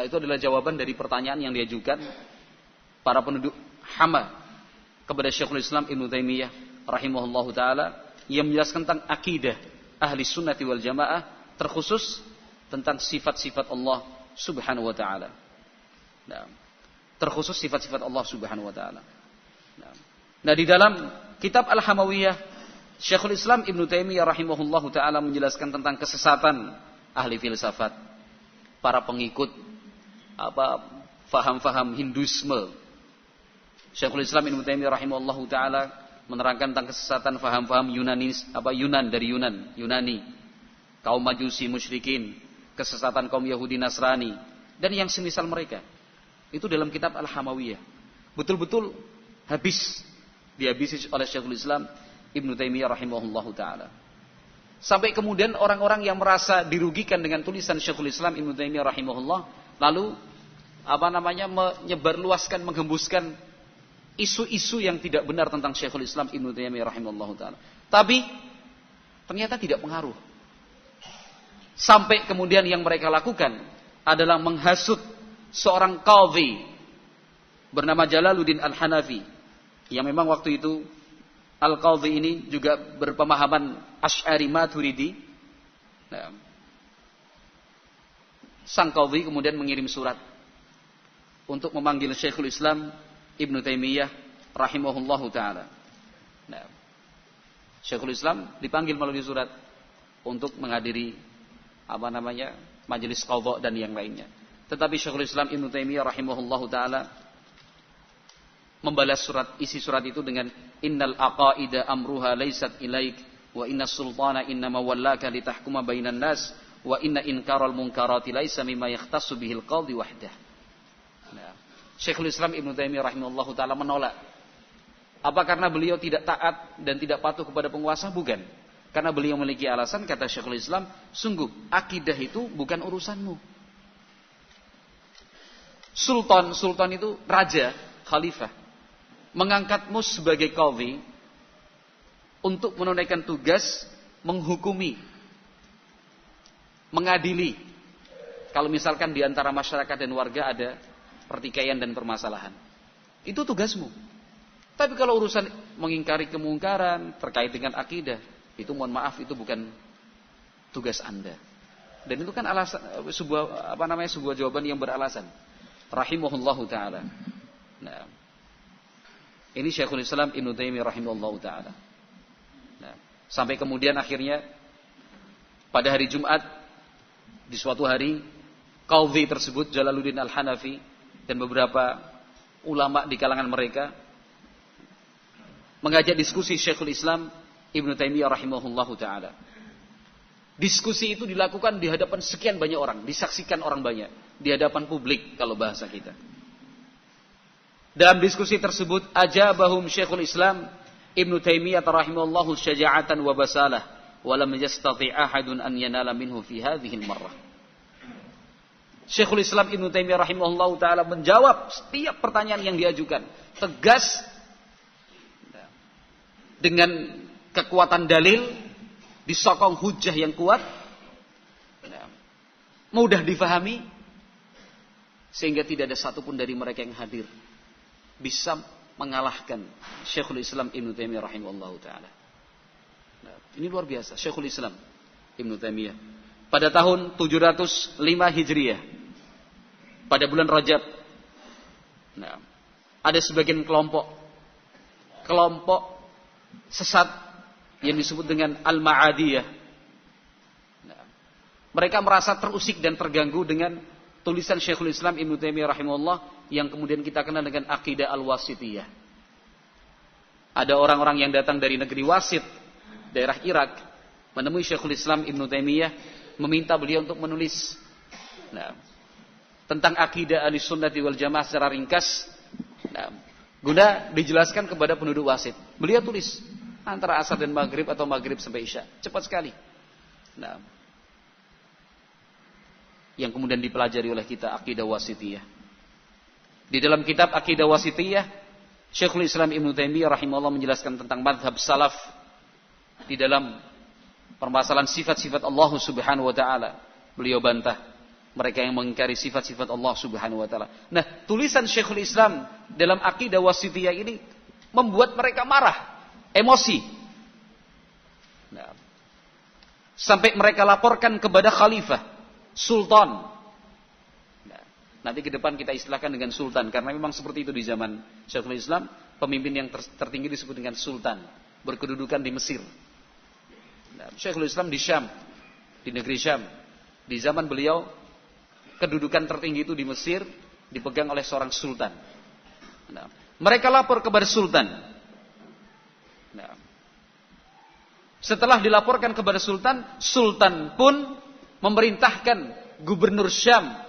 itu adalah jawaban dari pertanyaan yang diajukan para penduduk Hama kepada Syekhul Islam Ibnu Taimiyah rahimahullahu taala yang menjelaskan tentang akidah ahli sunnati wal jamaah, terkhusus tentang sifat-sifat Allah subhanahu wa ta'ala. Terkhusus sifat-sifat Allah subhanahu wa ta'ala. Nah, di dalam kitab Al-Hamawiyah, Syekhul Islam Ibnu Taimiyah rahimahullahu ta'ala menjelaskan tentang kesesatan ahli filsafat, para pengikut faham-faham Hinduisme. Syekhul Islam Ibnu Taimiyah rahimahullahu ta'ala menerangkan tentang kesesatan faham-faham Yunani, kaum Majusi musyrikin, kesesatan kaum Yahudi Nasrani dan yang semisal mereka. Itu dalam kitab Al-Hamawiyah. Betul-betul dihabisi oleh Syekhul Islam Ibnu Taimiyah rahimahullahu taala. Sampai kemudian orang-orang yang merasa dirugikan dengan tulisan Syekhul Islam Ibnu Taimiyah rahimahullah, lalu menyebarluaskan, menghembuskan isu-isu yang tidak benar tentang Syekhul Islam Ibnu Taimiyah rahimahullahu taala. Tapi ternyata tidak pengaruh. Sampai kemudian yang mereka lakukan adalah menghasut seorang qadhi bernama Jalaluddin Al-Hanafi, yang memang waktu itu Al-Qadhi ini juga berpemahaman Asy'ari Maturidi. Sang qadhi kemudian mengirim surat untuk memanggil Syekhul Islam Ibnu Taimiyah rahimahullahu taala. Nah, Syekhul Islam dipanggil melalui surat untuk menghadiri majelis qadha dan yang lainnya. Tetapi Syekhul Islam Ibnu Taimiyah rahimahullahu taala membalas isi surat itu dengan innal aqaida amruha laysat ilaik wa innas sultana innama wallaka litahkuma bainan nas wa inna inkaral munkarati laysa mimma yahtassu bihil qadhi wahdah. Nah, Syekhul Islam Ibnu Taimiyah rahimahullahu taala menolak. Apa karena beliau tidak taat dan tidak patuh kepada penguasa? Bukan. Karena beliau memiliki alasan, kata Syekhul Islam, sungguh akidah itu bukan urusanmu. Sultan itu raja, khalifah, mengangkatmu sebagai qadhi untuk menunaikan tugas menghukumi, mengadili. Kalau misalkan di antara masyarakat dan warga ada pertikaian dan permasalahan, itu tugasmu. Tapi kalau urusan mengingkari kemungkaran terkait dengan akidah, itu mohon maaf, itu bukan tugas Anda. Dan itu kan alasan sebuah jawaban yang beralasan. Rahimahullahu taala. Nah, ini Syekhul Islam Ibnu Taimiyah rahimahullahu taala. Nah, sampai kemudian akhirnya pada hari Jumat di suatu hari, qadhi tersebut Jalaluddin Al-Hanafi dan beberapa ulama di kalangan mereka mengajak diskusi Syekhul Islam Ibnu Taimiyah rahimahullahu taala. Diskusi itu dilakukan di hadapan sekian banyak orang, disaksikan orang banyak, di hadapan publik kalau bahasa kita. Dalam diskusi tersebut ajabahum Syekhul Islam Ibnu Taimiyah rahimahullahu syaja'atan wa basalah wa lam yastati' ahadun an yanala minhu fi hadhihi al-marrah. Syekhul Islam Ibnu Taimiyah rahimahullahu taala menjawab setiap pertanyaan yang diajukan, tegas dengan kekuatan dalil, disokong hujah yang kuat, mudah difahami, sehingga tidak ada satupun dari mereka yang hadir bisa mengalahkan Syekhul Islam Ibnu Taimiyah rahimahullahu taala. Ini luar biasa, Syekhul Islam Ibnu Taimiyah pada tahun 705 Hijriah, pada bulan Rajab, ada sebagian kelompok sesat yang disebut dengan Al-Ma'adiyah. Mereka merasa terusik dan terganggu dengan tulisan Syekhul Islam Ibnu Taimiyah rahimahullah yang kemudian kita kenal dengan akidah Al-Wasitiyah. Ada orang-orang yang datang dari negeri Wasit, daerah Irak, menemui Syekhul Islam Ibnu Taimiyah, meminta beliau untuk menulis tentang akidah Ahlussunnah wal Jamaah secara ringkas, guna dijelaskan kepada penduduk Wasit. Beliau tulis antara asar dan maghrib atau maghrib sampai isya, cepat sekali. Yang kemudian dipelajari oleh kita akidah Wasitiyah. Di dalam kitab akidah Wasitiyah, Syekhul Islam Ibnu Taimiyah rahimahullah menjelaskan tentang madhab salaf di dalam permasalahan sifat-sifat Allah Subhanahu wa taala. Beliau bantah mereka yang mengingkari sifat-sifat Allah Subhanahu wa taala. Nah, tulisan Syekhul Islam dalam akidah Wasitiyah ini membuat mereka marah, emosi. Sampai mereka laporkan kepada khalifah, sultan. Nanti ke depan kita istilahkan dengan sultan, karena memang seperti itu di zaman Syekhul Islam, pemimpin yang tertinggi disebut dengan sultan, berkedudukan di Mesir. Syekhul Islam di Syam, di negeri Syam. Di zaman beliau, kedudukan tertinggi itu di Mesir dipegang oleh seorang sultan. Mereka lapor kepada sultan. Setelah dilaporkan kepada sultan, sultan pun memerintahkan gubernur Syam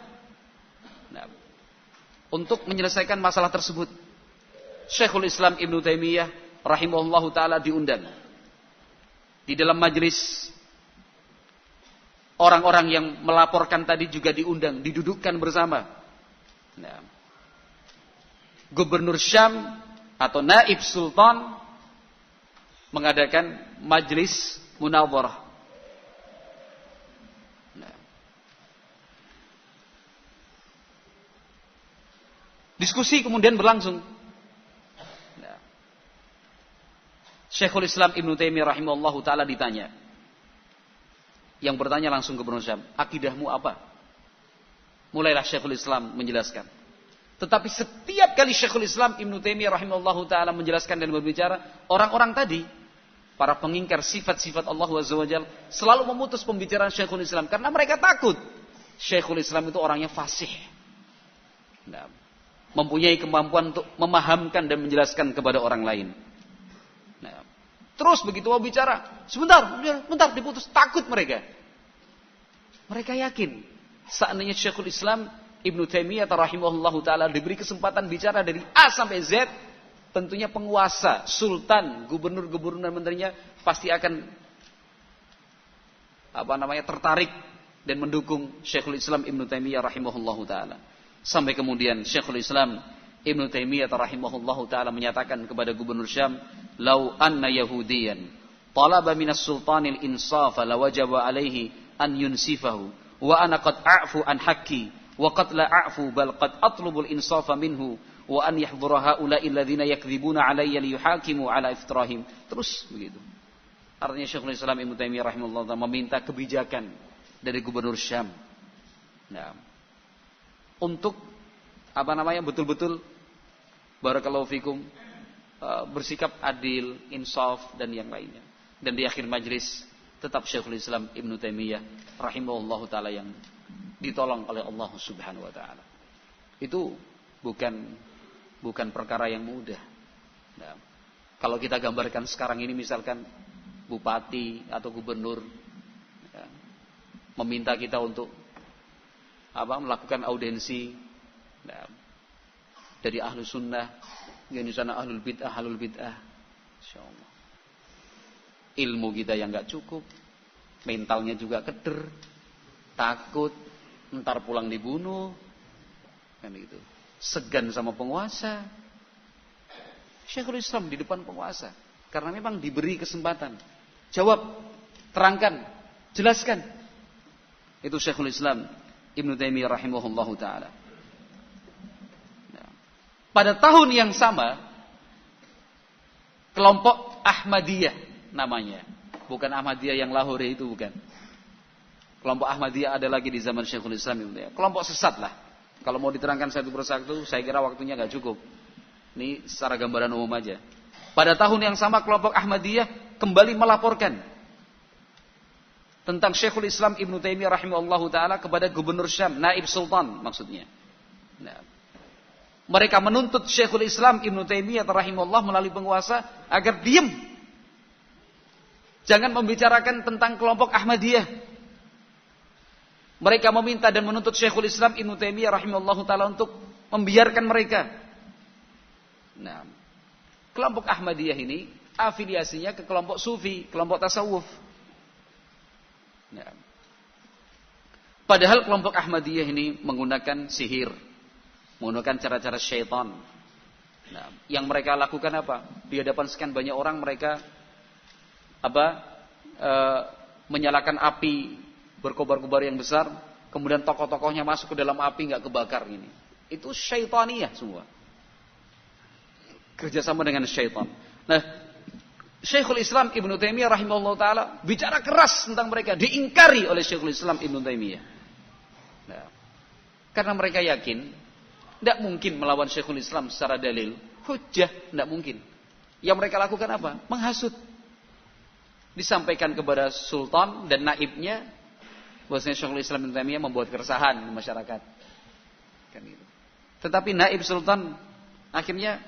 untuk menyelesaikan masalah tersebut. Syekhul Islam Ibnu Taimiyah rahimahullahu taala diundang. Di dalam majelis, orang-orang yang melaporkan tadi juga diundang, didudukkan bersama. Gubernur Syam atau naib sultan mengadakan majelis munadharah. Diskusi kemudian berlangsung. Syekhul Islam Ibnu Taimiyah rahimahullahu taala ditanya. Yang bertanya langsung Gubernur Syam, akidahmu apa? Mulailah Syekhul Islam menjelaskan. Tetapi setiap kali Syekhul Islam Ibnu Taimiyah rahimahullahu taala menjelaskan dan berbicara, orang-orang tadi, para pengingkar sifat-sifat Allah Azza wa Jalla, selalu memutus pembicaraan Syekhul Islam karena mereka takut Syekhul Islam itu orangnya fasih. Nah, mempunyai kemampuan untuk memahamkan dan menjelaskan kepada orang lain. Nah, terus begitu mau bicara, sebentar diputus, takut mereka. Mereka yakin seandainya Syekhul Islam Ibnu Taimiyah rahimahullahu taala diberi kesempatan bicara dari A sampai Z, tentunya penguasa, sultan, gubernur dan menterinya pasti akan tertarik dan mendukung Syekhul Islam Ibnu Taimiyah rahimahullahu taala. Sampai kemudian Syekhul Islam Ibnu Taimiyah rahimahullahu taala menyatakan kepada gubernur Syam, "Lau anna Yahudiyan talaba minas sultanil insafa lawajaba alaihi an yunsifahu wa ana qad a'fu an haqqi wa qad la a'fu bal qad atlubul insafa minhu wa an yahdhura haula'i alladhina yakdzibuna alayya liyuhakimu ala iftirahim." Terus begitu. Artinya Syekhul Islam Ibnu Taimiyah rahimahullah meminta kebijakan dari gubernur Syam. Nah, untuk betul-betul barakallahu fikum bersikap adil, insaf dan yang lainnya. Dan di akhir majlis tetap Syekhul Islam Ibnu Taimiyah rahimahullah taala yang ditolong oleh Allah Subhanahu wa taala. Itu bukan perkara yang mudah. Nah, kalau kita gambarkan sekarang ini misalkan bupati atau gubernur ya, meminta kita untuk melakukan audensi dari ahlu sunnah, yang di sana ahlul bid'ah. Insyaallah. Ilmu kita yang nggak cukup, mentalnya juga keder, takut, ntar pulang dibunuh, kan gitu. Segan sama penguasa. Syekhul Islam di depan penguasa, karena memang diberi kesempatan. Jawab, terangkan, jelaskan. Itu Syekhul Islam Ibnu Taimiyah rahimahullahu taala. Pada tahun yang sama, kelompok Ahmadiyah namanya. Bukan Ahmadiyah yang Lahore itu, bukan. Kelompok Ahmadiyah ada lagi di zaman Syekhul Islam Ibnu Taimiyah. Kelompok sesat lah. Kalau mau diterangkan satu persatu, saya kira waktunya nggak cukup. Ini secara gambaran umum aja. Pada tahun yang sama, kelompok Ahmadiyah kembali melaporkan tentang Syekhul Islam Ibnu Taimiyah rahimahullahu taala kepada gubernur Syam, naib sultan maksudnya. Nah, mereka menuntut Syekhul Islam Ibnu Taimiyah rahimahullah melalui penguasa agar diam. Jangan membicarakan tentang kelompok Ahmadiyah. Mereka meminta dan menuntut Syekhul Islam Ibnu Taimiyah rahimahullah taala untuk membiarkan mereka. Nah, kelompok Ahmadiyah ini afiliasinya ke kelompok Sufi, kelompok tasawuf. Nah, padahal kelompok Ahmadiyah ini menggunakan sihir, menggunakan cara-cara syaitan. Nah, yang mereka lakukan apa? Di hadapan sekian banyak orang mereka menyalakan api berkobar-kobar yang besar, kemudian tokoh-tokohnya masuk ke dalam api nggak kebakar ini. Itu syaitaniyah semua. Kerjasama dengan syaitan. Nah, Syekhul Islam Ibnu Taimiyah rahimahullah taala bicara keras tentang mereka, diingkari oleh Syekhul Islam Ibnu Taimiyah. Nah, karena mereka yakin tidak mungkin melawan Syekhul Islam secara dalil, hujjah, tidak mungkin. Yang mereka lakukan apa? Menghasut. Disampaikan kepada sultan dan naibnya bahwasanya Syekhul Islam Ibnu Taimiyah membuat keresahan di masyarakat. Kan gitu. Tetapi naib sultan akhirnya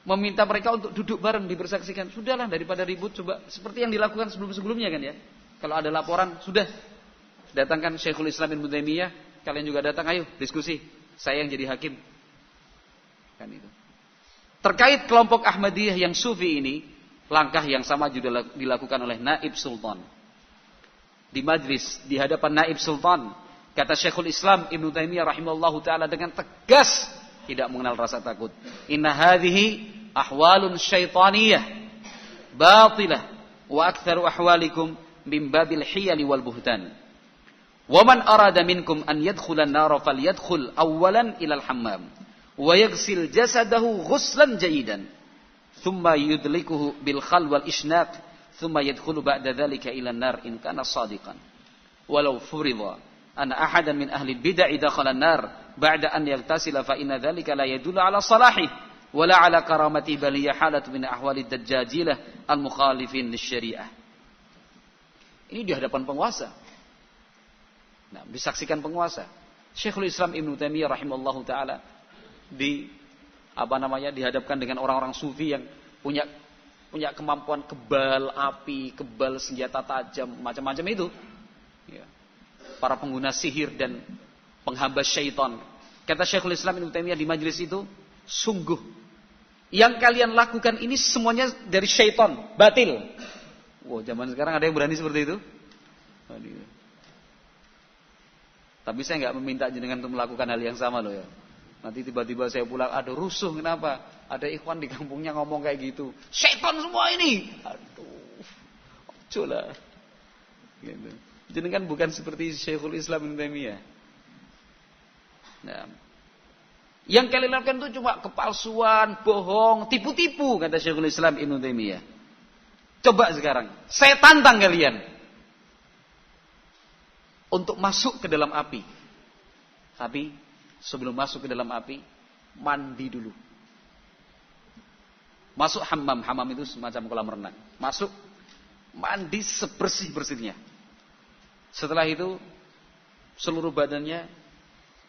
meminta mereka untuk duduk bareng dibersaksikan. Sudahlah, daripada ribut, coba seperti yang dilakukan sebelum-sebelumnya kan ya. Kalau ada laporan, sudah datangkan Syekhul Islam Ibnu Taimiyah, kalian juga datang, ayo diskusi. Saya yang jadi hakim. Kan itu. Terkait kelompok Ahmadiyah yang sufi ini, langkah yang sama juga dilakukan oleh naib sultan. Di majlis di hadapan naib sultan, kata Syekhul Islam Ibnu Taimiyah rahimahullahu taala dengan tegas, tidak mengenal rasa takut. Inna hadhihi ahwalun syaitaniyah batilah wa aktsaru ahwalikum min babil hiyali wal buhtan. Wa man arada minkum an yadkhula an-nar falyadkhul awwalan ila al-hammam wa yaghsil jasadahu ghuslan jayidan thumma yudlikuhu bil khal wal ishnaq thumma yadkhulu ba'da dhalika ila an-nar in kana sadiqan walau furida anna ahadan min ahli bid'ah dakhala an-nar ba'da an yaghtasila fa inna dzalika la yadullu ala salahih wala ala karamati bal hiya halatu min ahwali ad-dajjajilah al-mukhalifin lisyariah. Ini di hadapan penguasa. Nah, disaksikan penguasa. Syekhul Islam Ibnu Taimiyah rahimahullahu taala dihadapkan dengan orang-orang sufi yang punya kemampuan kebal api, kebal senjata tajam, macam-macam itu. Ya. Para pengguna sihir dan penghamba syaitan. Kata Syekhul Islam Ibnu Taimiyah di majelis itu, sungguh yang kalian lakukan ini semuanya dari syaitan, batil. Wow, zaman sekarang ada yang berani seperti itu? Tapi saya nggak meminta jenengan untuk melakukan hal yang sama loh ya. Nanti tiba-tiba saya pulang, ada rusuh, kenapa? Ada ikhwan di kampungnya ngomong kayak gitu. Syaitan semua ini. Aduh, coba. Gitu. Jenengan bukan seperti Syekhul Islam Ibnu Taimiyah. Nah, yang kalian lakukan itu cuma kepalsuan, bohong, tipu-tipu, kata Syekhul Islam Ibnu Taimiyah. Coba sekarang, saya tantang kalian untuk masuk ke dalam api. Tapi sebelum masuk ke dalam api, mandi dulu. Masuk hammam. Hammam itu semacam kolam renang. Masuk, mandi sebersih-bersihnya. Setelah itu, seluruh badannya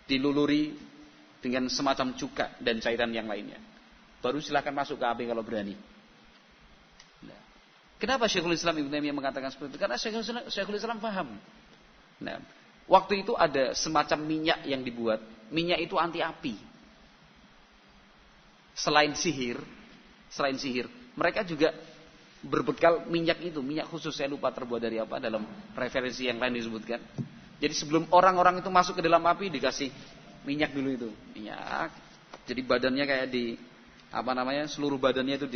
diluluri dengan semacam cuka dan cairan yang lainnya. Baru silakan masuk ke api kalau berani. Nah, kenapa Syekhul Islam Ibnu Taimiyah mengatakan seperti itu? Karena Syekhul Islam paham. Nah, waktu itu ada semacam minyak yang dibuat. Minyak itu anti api. Selain sihir, mereka juga berbekal minyak itu, minyak khusus, saya lupa terbuat dari apa, dalam referensi yang lain disebutkan. Jadi sebelum orang-orang itu masuk ke dalam api dikasih minyak dulu itu, minyak. Jadi badannya kayak seluruh badannya itu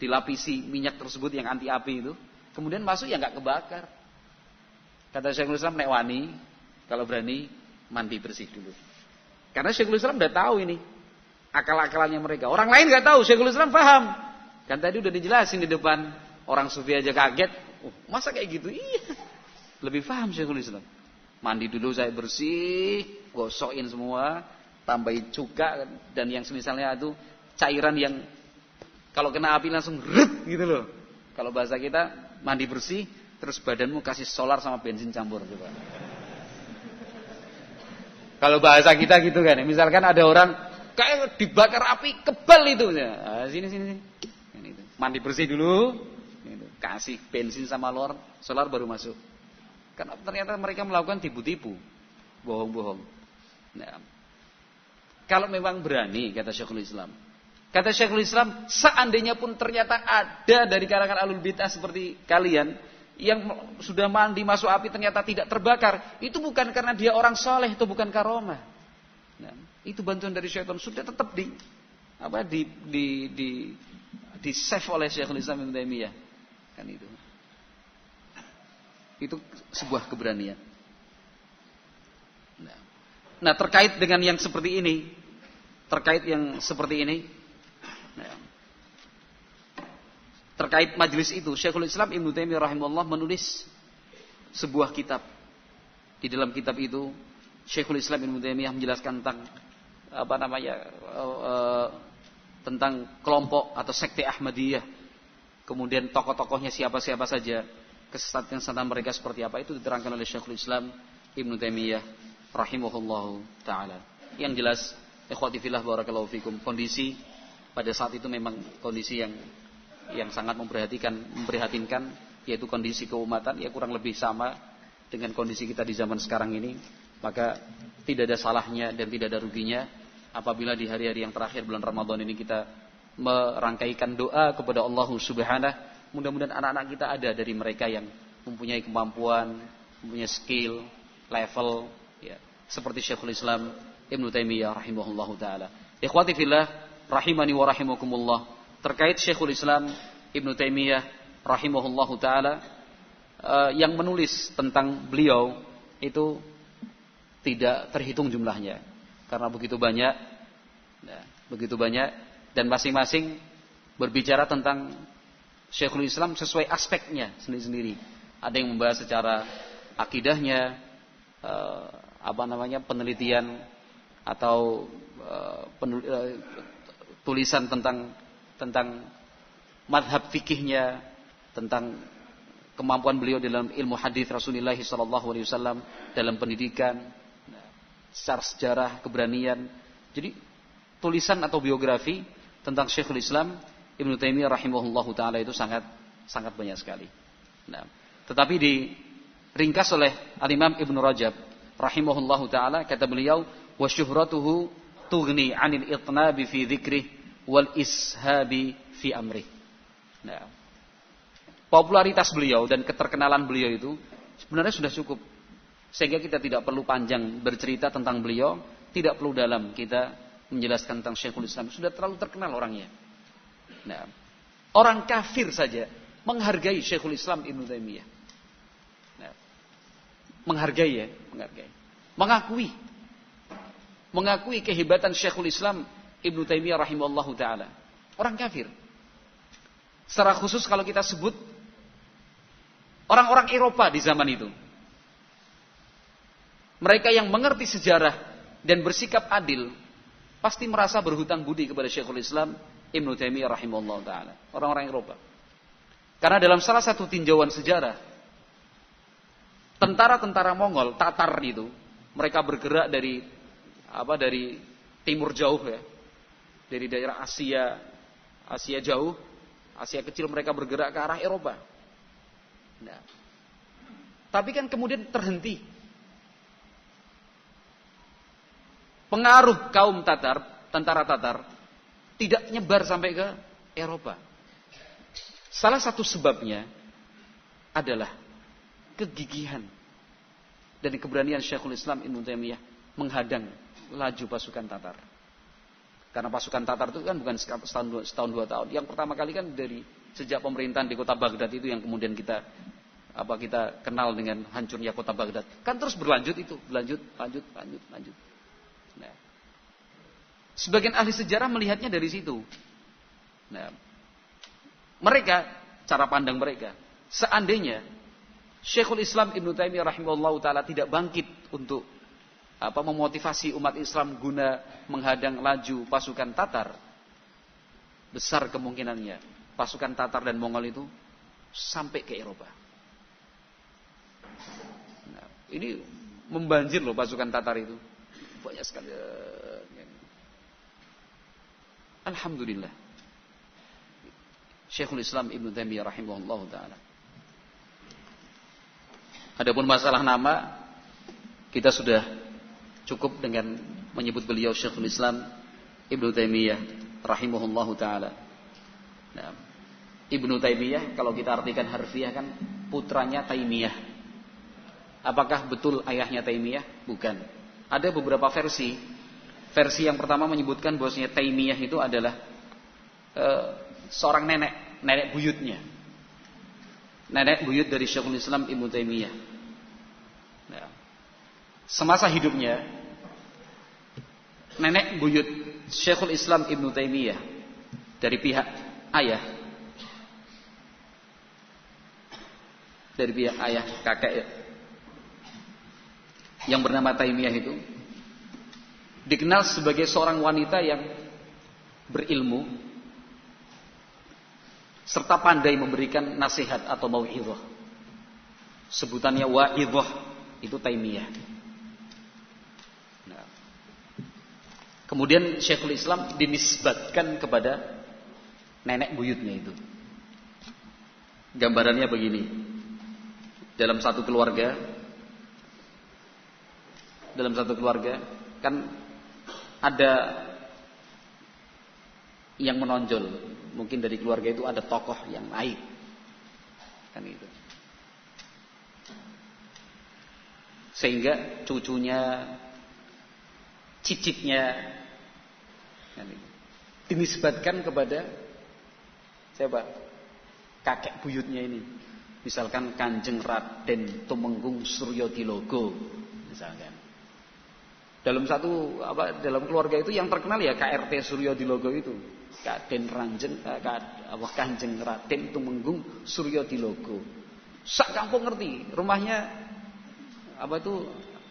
dilapisi minyak tersebut yang anti api itu. Kemudian masuk ya nggak kebakar. Kata Syekhul Islam, nek wani, kalau berani mandi bersih dulu. Karena Syekhul Islam udah tahu ini akal-akalannya mereka. Orang lain nggak tahu, Syekhul Islam paham. Kan tadi udah dijelasin di depan, orang sufi aja kaget. Masa kayak gitu? Iya. Lebih paham Syekhul Islam. Mandi dulu saya bersih, gosokin semua, tambahin cuka dan yang semisalnya itu cairan yang kalau kena api langsung ret gitu loh. Kalau bahasa kita mandi bersih, terus badanmu kasih solar sama bensin campur coba. Kalau bahasa kita gitu kan, misalkan ada orang kayak dibakar api kebal itu, nah, sini. Mandi bersih dulu, kasih bensin sama solar baru masuk. Karena ternyata mereka melakukan tipu-tipu, bohong-bohong. Nah, kalau memang berani, kata Syekhul Islam, seandainya pun ternyata ada dari kalangan ahlul bid'ah seperti kalian yang sudah mandi masuk api ternyata tidak terbakar, itu bukan karena dia orang soleh, itu bukan karomah. Nah, itu bantuan dari syaitan, sudah tetap di save oleh Syekhul Islam Ibnu Taimiyah. Kan itu. Itu sebuah keberanian. Nah, terkait dengan yang seperti ini, terkait majelis itu, Syekhul Islam Ibnu Taimiyah rahimahullah menulis sebuah kitab. Di dalam kitab itu, Syekhul Islam Ibnu Taimiyah menjelaskan tentang kelompok atau sekte Ahmadiyah. Kemudian tokoh-tokohnya siapa-siapa saja, kesesatan mereka seperti apa, itu diterangkan oleh Syekhul Islam Ibnu Taimiyah rahimahullahu taala. Yang jelas, ikhwati fillah barakallahu fikum, kondisi pada saat itu memang kondisi yang sangat memprihatinkan, yaitu kondisi keumatan ya kurang lebih sama dengan kondisi kita di zaman sekarang ini. Maka tidak ada salahnya dan tidak ada ruginya apabila di hari-hari yang terakhir bulan Ramadan ini kita merangkaikan doa kepada Allah Subhanahu. Mudah-mudahan anak-anak kita ada dari mereka yang mempunyai kemampuan, mempunyai skill, level ya, seperti Syekhul Islam Ibnu Taimiyah rahimahullahu taala. Ikhwati fillah rahimani wa rahimakumullah, terkait Syekhul Islam Ibnu Taimiyah rahimahullahu taala yang menulis tentang beliau itu tidak terhitung jumlahnya karena begitu banyak dan masing-masing berbicara tentang Syekhul Islam sesuai aspeknya sendiri-sendiri. Ada yang membahas secara akidahnya, penelitian atau tulisan tentang madhab fikihnya, tentang kemampuan beliau dalam ilmu hadis Rasulullah SAW, dalam pendidikan, secara sejarah, keberanian. Jadi tulisan atau biografi tentang Syekhul Islam Ibnu Taimiyah rahimahullahu taala itu sangat banyak sekali. Nah, tetapi diringkas oleh Al-Imam Ibnu Rajab rahimahullahu taala, kata beliau, wa syuhratuhu tughni 'anil itnabi fi dzikrih wal ishabi fi amrih. Nah, popularitas beliau dan keterkenalan beliau itu sebenarnya sudah cukup, sehingga kita tidak perlu panjang bercerita tentang beliau, tidak perlu dalam kita menjelaskan tentang Syekhul Islam, sudah terlalu terkenal orangnya. Nah, orang kafir saja menghargai Syekhul Islam Ibnu Taimiyah. Nah, menghargai, mengakui kehebatan Syekhul Islam Ibnu Taimiyah rahimahullahu taala. Orang kafir. Secara khusus kalau kita sebut orang-orang Eropa di zaman itu, mereka yang mengerti sejarah dan bersikap adil pasti merasa berhutang budi kepada Syekhul Islam Ibnu Taimiyah rahimahullah taala. Orang-orang Eropa. Karena dalam salah satu tinjauan sejarah, tentara-tentara Mongol, Tatar itu, mereka bergerak dari timur jauh ya. Dari daerah Asia jauh, Asia kecil, mereka bergerak ke arah Eropa. Nah, tapi kan kemudian terhenti. Pengaruh kaum Tatar, tentara Tatar, tidak nyebar sampai ke Eropa. Salah satu sebabnya adalah kegigihan dan keberanian Syekhul Islam Ibnu Taimiyah menghadang laju pasukan Tatar. Karena pasukan Tatar itu kan bukan setahun 2 tahun. Yang pertama kali kan dari sejak pemerintahan di kota Baghdad itu yang kemudian kita kenal dengan hancurnya kota Baghdad. Kan terus berlanjut itu, lanjut. Nah, sebagian ahli sejarah melihatnya dari situ. Nah, mereka, cara pandang mereka, seandainya Syekhul Islam Ibnu Taimiyah rahimahullahu taala tidak bangkit untuk memotivasi umat Islam guna menghadang laju pasukan Tatar, besar kemungkinannya pasukan Tatar dan Mongol itu sampai ke Eropa. Nah, ini membanjir loh pasukan Tatar itu, banyak sekali. Alhamdulillah, Syekhul Islam Ibnu Taimiyah rahimahullah taala. Adapun masalah nama, kita sudah cukup dengan menyebut beliau Syekhul Islam Ibnu Taimiyah rahimahullah taala. Nah, Ibnu Taimiyah kalau kita artikan harfiah kan putranya Taimiyah. Apakah betul ayahnya Taimiyah? Bukan. Ada beberapa versi. Versi yang pertama menyebutkan bahwasanya Taimiyah itu adalah seorang nenek buyutnya. Nenek buyut dari Syekhul Islam Ibnu Taimiyah. Nah, semasa hidupnya nenek buyut Syekhul Islam Ibnu Taimiyah dari pihak ayah, kakek ya, yang bernama Taimiyah itu dikenal sebagai seorang wanita yang berilmu serta pandai memberikan nasihat atau mau'izah. Sebutannya wa'izah itu Taimiyah. Nah, kemudian Syekhul Islam dinisbatkan kepada nenek buyutnya itu. Gambarannya begini. Dalam satu keluarga kan ada yang menonjol. Mungkin dari keluarga itu ada tokoh yang naik. Kan itu. Sehingga cucunya, cicitnya kan itu, dinisbatkan kepada siapa? Kakek buyutnya ini. Misalkan Kanjeng Raden Tumenggung Suryodilogo misalkan. Dalam keluarga itu yang terkenal ya KRT Suryodilogo itu. Kanjeng Raden Tumenggung Suryodilogo. Sak kampung ngerti, rumahnya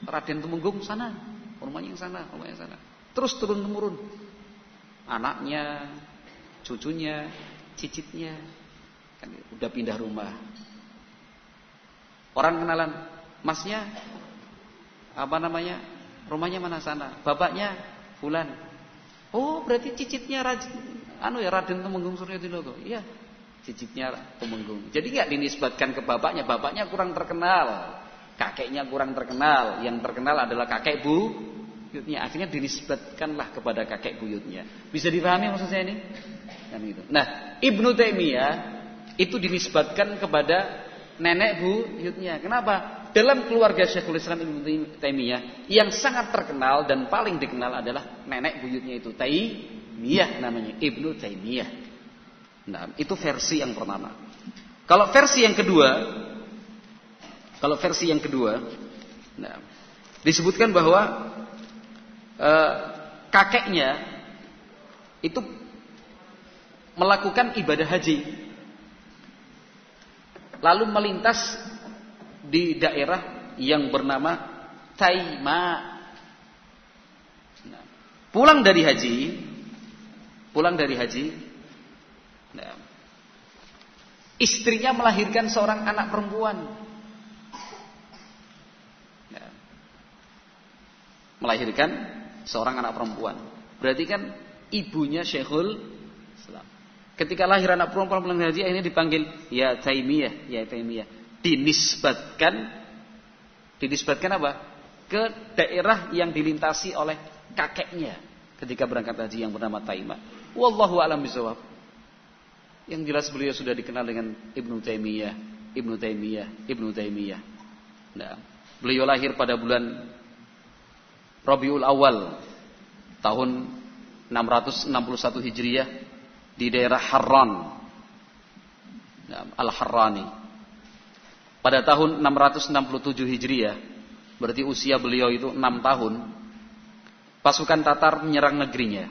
Raden Temenggung sana, rumahnya yang sana, rumahnya yang sana. Terus turun temurun. Anaknya, cucunya, cicitnya kan udah pindah rumah. Orang kenalan, masnya apa namanya? Rumahnya mana sana? Bapaknya fulan. Oh, berarti cicitnya Raden Temenggung Suryodinoko. Iya, cicitnya Temenggung. Jadi enggak dinisbatkan ke bapaknya. Bapaknya kurang terkenal, kakeknya kurang terkenal. Yang terkenal adalah kakek buyutnya. Akhirnya dinisbatkanlah kepada kakek buyutnya. Bisa dipahami maksud saya ini? Kan gitu. Nah, Ibnu Taimiyah itu dinisbatkan kepada nenek buyutnya. Kenapa? Dalam keluarga Syekhul Islam Ibnu Taimiyah yang sangat terkenal dan paling dikenal adalah nenek buyutnya itu Taimiyah, namanya Ibnu Taimiyah. Nah, itu versi yang pertama. Kalau versi yang kedua, nah, disebutkan bahwa kakeknya itu melakukan ibadah haji, lalu melintas di daerah yang bernama Taima. Nah, pulang dari haji, nah, istrinya melahirkan seorang anak perempuan. Nah, melahirkan seorang anak perempuan. Berarti kan ibunya Syekhul Islam. Ketika lahir anak perempuan pulang haji, akhirnya dipanggil ya Taimiyah, ya Taimiyah. Dinisbatkan apa? Ke daerah yang dilintasi oleh kakeknya ketika berangkat haji yang bernama Taimah. Wallahu a'lam bishawab. Yang jelas beliau sudah dikenal dengan Ibnu Taimiyah. Nah, beliau lahir pada bulan Rabiul Awal tahun 661 Hijriah di daerah Harran, Al-Harrani. Pada tahun 667 Hijriah, berarti usia beliau itu 6 tahun, pasukan Tatar menyerang negeri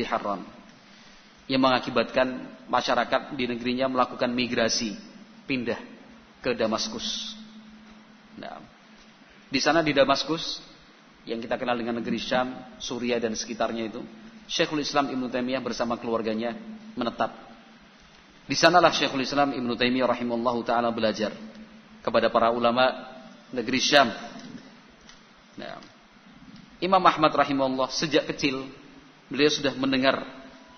Harran, yang mengakibatkan masyarakat di negerinya melakukan migrasi, pindah ke Damaskus. Nah, di sana di Damaskus, yang kita kenal dengan negeri Syam, Suriah dan sekitarnya itu, Syekhul Islam Ibnu Taimiyah bersama keluarganya menetap. Di sanalah Syekhul Islam Ibnu Taimiyah rahimahullahu taala belajar kepada para ulama negeri Syam. Nah, Imam Ahmad rahimahullah sejak kecil beliau sudah mendengar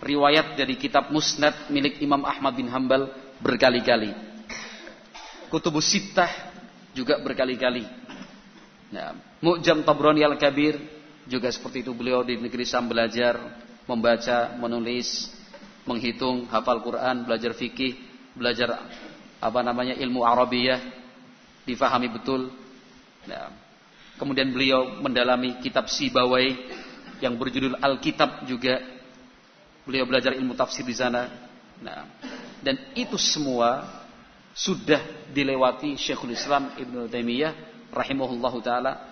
riwayat dari kitab Musnad milik Imam Ahmad bin Hanbal berkali-kali. Kutubus Sittah juga berkali-kali. Nah, Mu'jam Tabrani Al-Kabir juga seperti itu, beliau di negeri Syam belajar membaca, menulis, menghitung, hafal Quran, belajar fikih, belajar ilmu Arabiyah, difahami betul. Nah, kemudian beliau mendalami kitab Sibawai yang berjudul Al-Kitab juga. Beliau belajar ilmu tafsir di sana. Nah, dan itu semua sudah dilewati Syekhul Islam Ibnu Taimiyah rahimahullahu taala.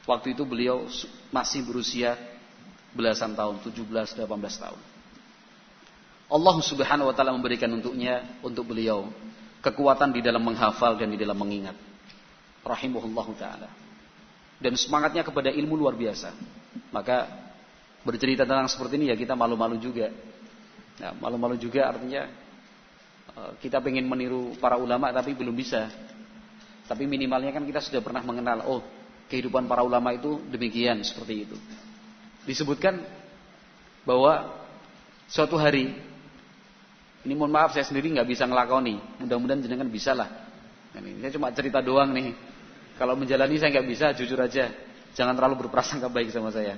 Waktu itu beliau masih berusia belasan tahun, 17-18 tahun. Allah Subhanahu wa taala memberikan untuk beliau kekuatan di dalam menghafal dan di dalam mengingat. Rahimahullahu taala. Dan semangatnya kepada ilmu luar biasa. Maka bercerita tentang seperti ini ya kita malu-malu juga. Nah, malu-malu juga artinya kita pengen meniru para ulama tapi belum bisa. Tapi minimalnya kan kita sudah pernah mengenal, oh, kehidupan para ulama itu demikian, seperti itu. Disebutkan bahwa suatu hari, ini mohon maaf saya sendiri nggak bisa ngelakoni, mudah-mudahan jenengan bisa lah. Ini saya cuma cerita doang nih. Kalau menjalani saya nggak bisa, jujur aja, jangan terlalu berprasangka baik sama saya.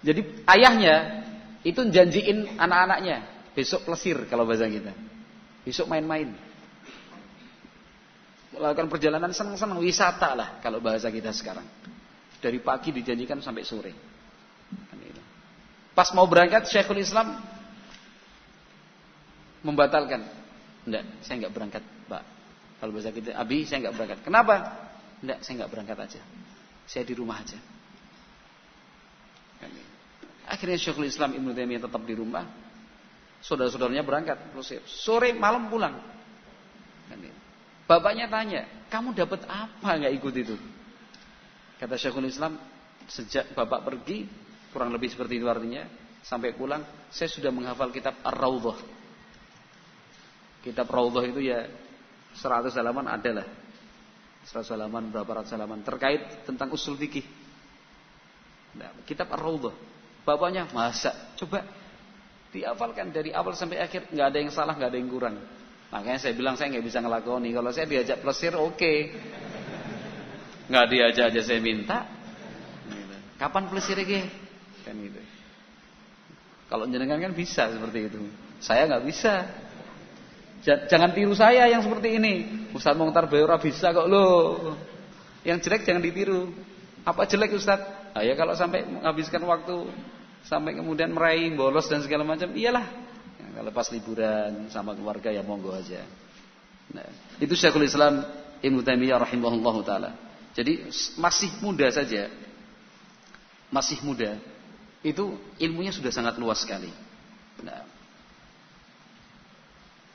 Jadi ayahnya itu janjiin anak-anaknya besok plesir kalau bahasa kita, besok main-main, melakukan perjalanan senang-senang, wisata lah kalau bahasa kita sekarang. Dari pagi dijanjikan sampai sore. Pas mau berangkat Syekhul Islam membatalkan. Enggak, saya enggak berangkat, Pak. Kalau bahasa kita, Abi, saya enggak berangkat. Kenapa? Enggak, saya enggak berangkat aja. Saya di rumah aja. Akhirnya Syekhul Islam Ibnu Taimiyah tetap di rumah. Saudara-saudaranya berangkat, sore malam pulang. Bapaknya tanya, kamu dapat apa nggak ikut itu? Kata Syekhul Islam, sejak bapak pergi, kurang lebih seperti itu artinya, sampai pulang, saya sudah menghafal kitab Ar-Raudhah. Kitab Raudhah itu ya 100 halaman adalah. 100 halaman, berapa ratus halaman terkait tentang usul fikih. Nah, kitab Ar-Raudhah. Bapaknya, masa? Coba dihafalkan dari awal sampai akhir, nggak ada yang salah, nggak ada yang kurang. Makanya saya bilang saya nggak bisa ngelakoni. Kalau saya diajak plesir, oke. Nggak diajak aja saya minta. Kapan plesir ge? Kan gitu. Kalau jenengan kan bisa seperti itu. Saya nggak bisa. Jangan tiru saya yang seperti ini. Ustaz Mokhtar Bayora bisa kok loh. Yang jelek jangan ditiru. Apa jelek Ustaz? Ya kalau sampai menghabiskan waktu sampai kemudian meraih, bolos dan segala macam, iyalah. Kalau pas liburan sama keluarga ya monggo aja. Nah, itu Syekhul Islam Ibnu Taimiyah rahimahullahu taala. Jadi masih muda saja. Masih muda. Itu ilmunya sudah sangat luas sekali. Nah,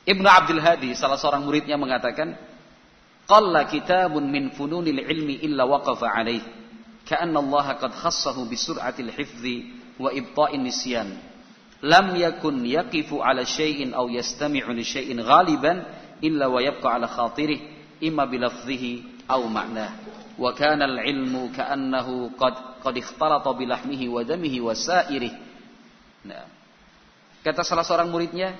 Ibnu Abdul Hadi salah seorang muridnya mengatakan, "Qalla kitabun min fununil ilmi illa waqafa alaih, ka'anna Allah qad khassahu bi sur'atil hifdzi wa ibta'in nisyan. Lam yakun yaqifu ala syai'in aw yastami'u li syai'in ghaliban illa wa yabqa ala khatirih imma bi lafdhihi aw ma'nah. Wa kana al-ilmu ka'annahu qad ikhtalata bi lahmihi wa damihi wa sa'irih." Nah, kata salah seorang muridnya,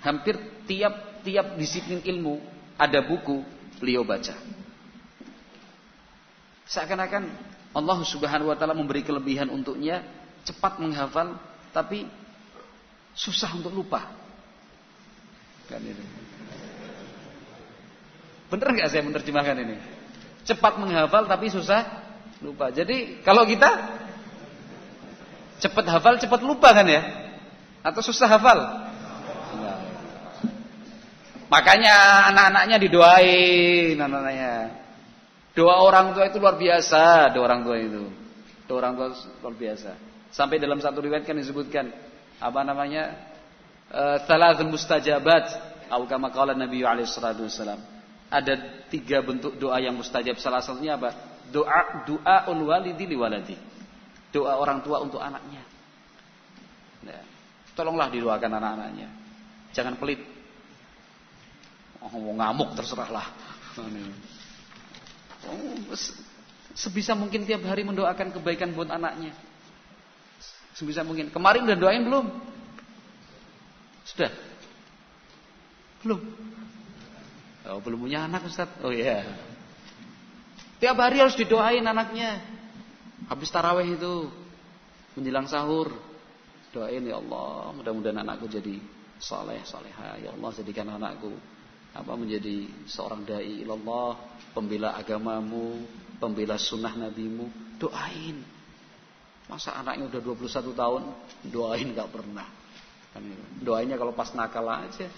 hampir tiap disiplin ilmu ada buku beliau baca. Seakan-akan Allah Subhanahu wa taala memberi kelebihan untuknya, cepat menghafal tapi susah untuk lupa. Kan itu. Benar enggak saya menerjemahkan ini? Cepat menghafal tapi susah lupa. Jadi kalau kita cepat hafal, cepat lupa kan ya? Atau susah hafal? Nah. Makanya anak-anaknya didoain, anak-anaknya. Doa orang tua itu luar biasa, doa orang tua itu. Doa orang tua luar biasa. Sampai dalam satu riwayat kan disebutkan apa namanya? Thalathul mustajabat, atau kama qala Nabi alaihi salatu wasalam. Ada 3 bentuk doa yang mustajab. Salah satunya apa? Doaul walidi li waladi. Doa orang tua untuk anaknya. Nah, tolonglah didoakan anak-anaknya. Jangan pelit. Mau ngamuk terserahlah. Sebisa mungkin tiap hari mendoakan kebaikan buat anaknya. Sebisa mungkin. Kemarin udah doain belum? Sudah? Belum? Oh, belum punya anak Ustaz? Oh iya. Tiap hari harus didoain anaknya. Habis tarawih itu, menjelang sahur, doain, ya Allah, mudah-mudahan anakku jadi saleh, saleha. Ya Allah, jadikan anakku menjadi seorang dai ilallah, pembela agamamu, pembela sunnah nabimu. Doain. Masa anaknya udah 21 tahun doain gak pernah. Doainnya kalau pas nakal aja.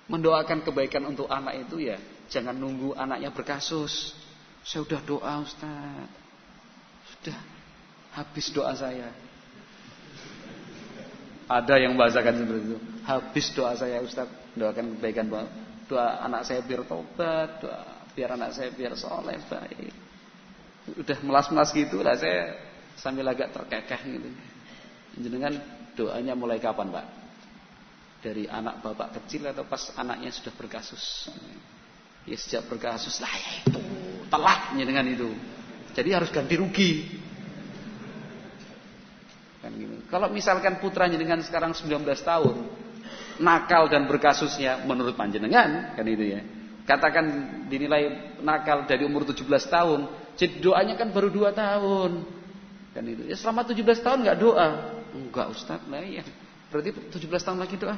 Mendoakan kebaikan untuk anak itu ya jangan nunggu anaknya berkasus. Saya udah doa Ustaz, sudah habis doa saya. Ada yang membahasakan seperti itu. Habis doa saya Ustaz, doakan kebaikan, doa anak saya biar tobat, doa biar anak saya biar soleh baik. Udah melas-melas gitu lah saya sambil agak terkekeh gitu. Jenengan doanya mulai kapan Pak? Dari anak bapak kecil atau pas anaknya sudah berkasus? Ya sejak berkasus lah ya itu telahnya dengan itu. Jadi harus ganti rugi. Kan gitu. Kalau misalkan putranya dengan sekarang 19 tahun nakal dan berkasusnya menurut panjenengan kan itu ya. Katakan dinilai nakal dari umur 17 tahun, jadi doanya kan baru 2 tahun. Kan itu. Ya selama 17 tahun enggak doa. Enggak Ustaz, lah ya. Berarti 17 tahun lagi doa.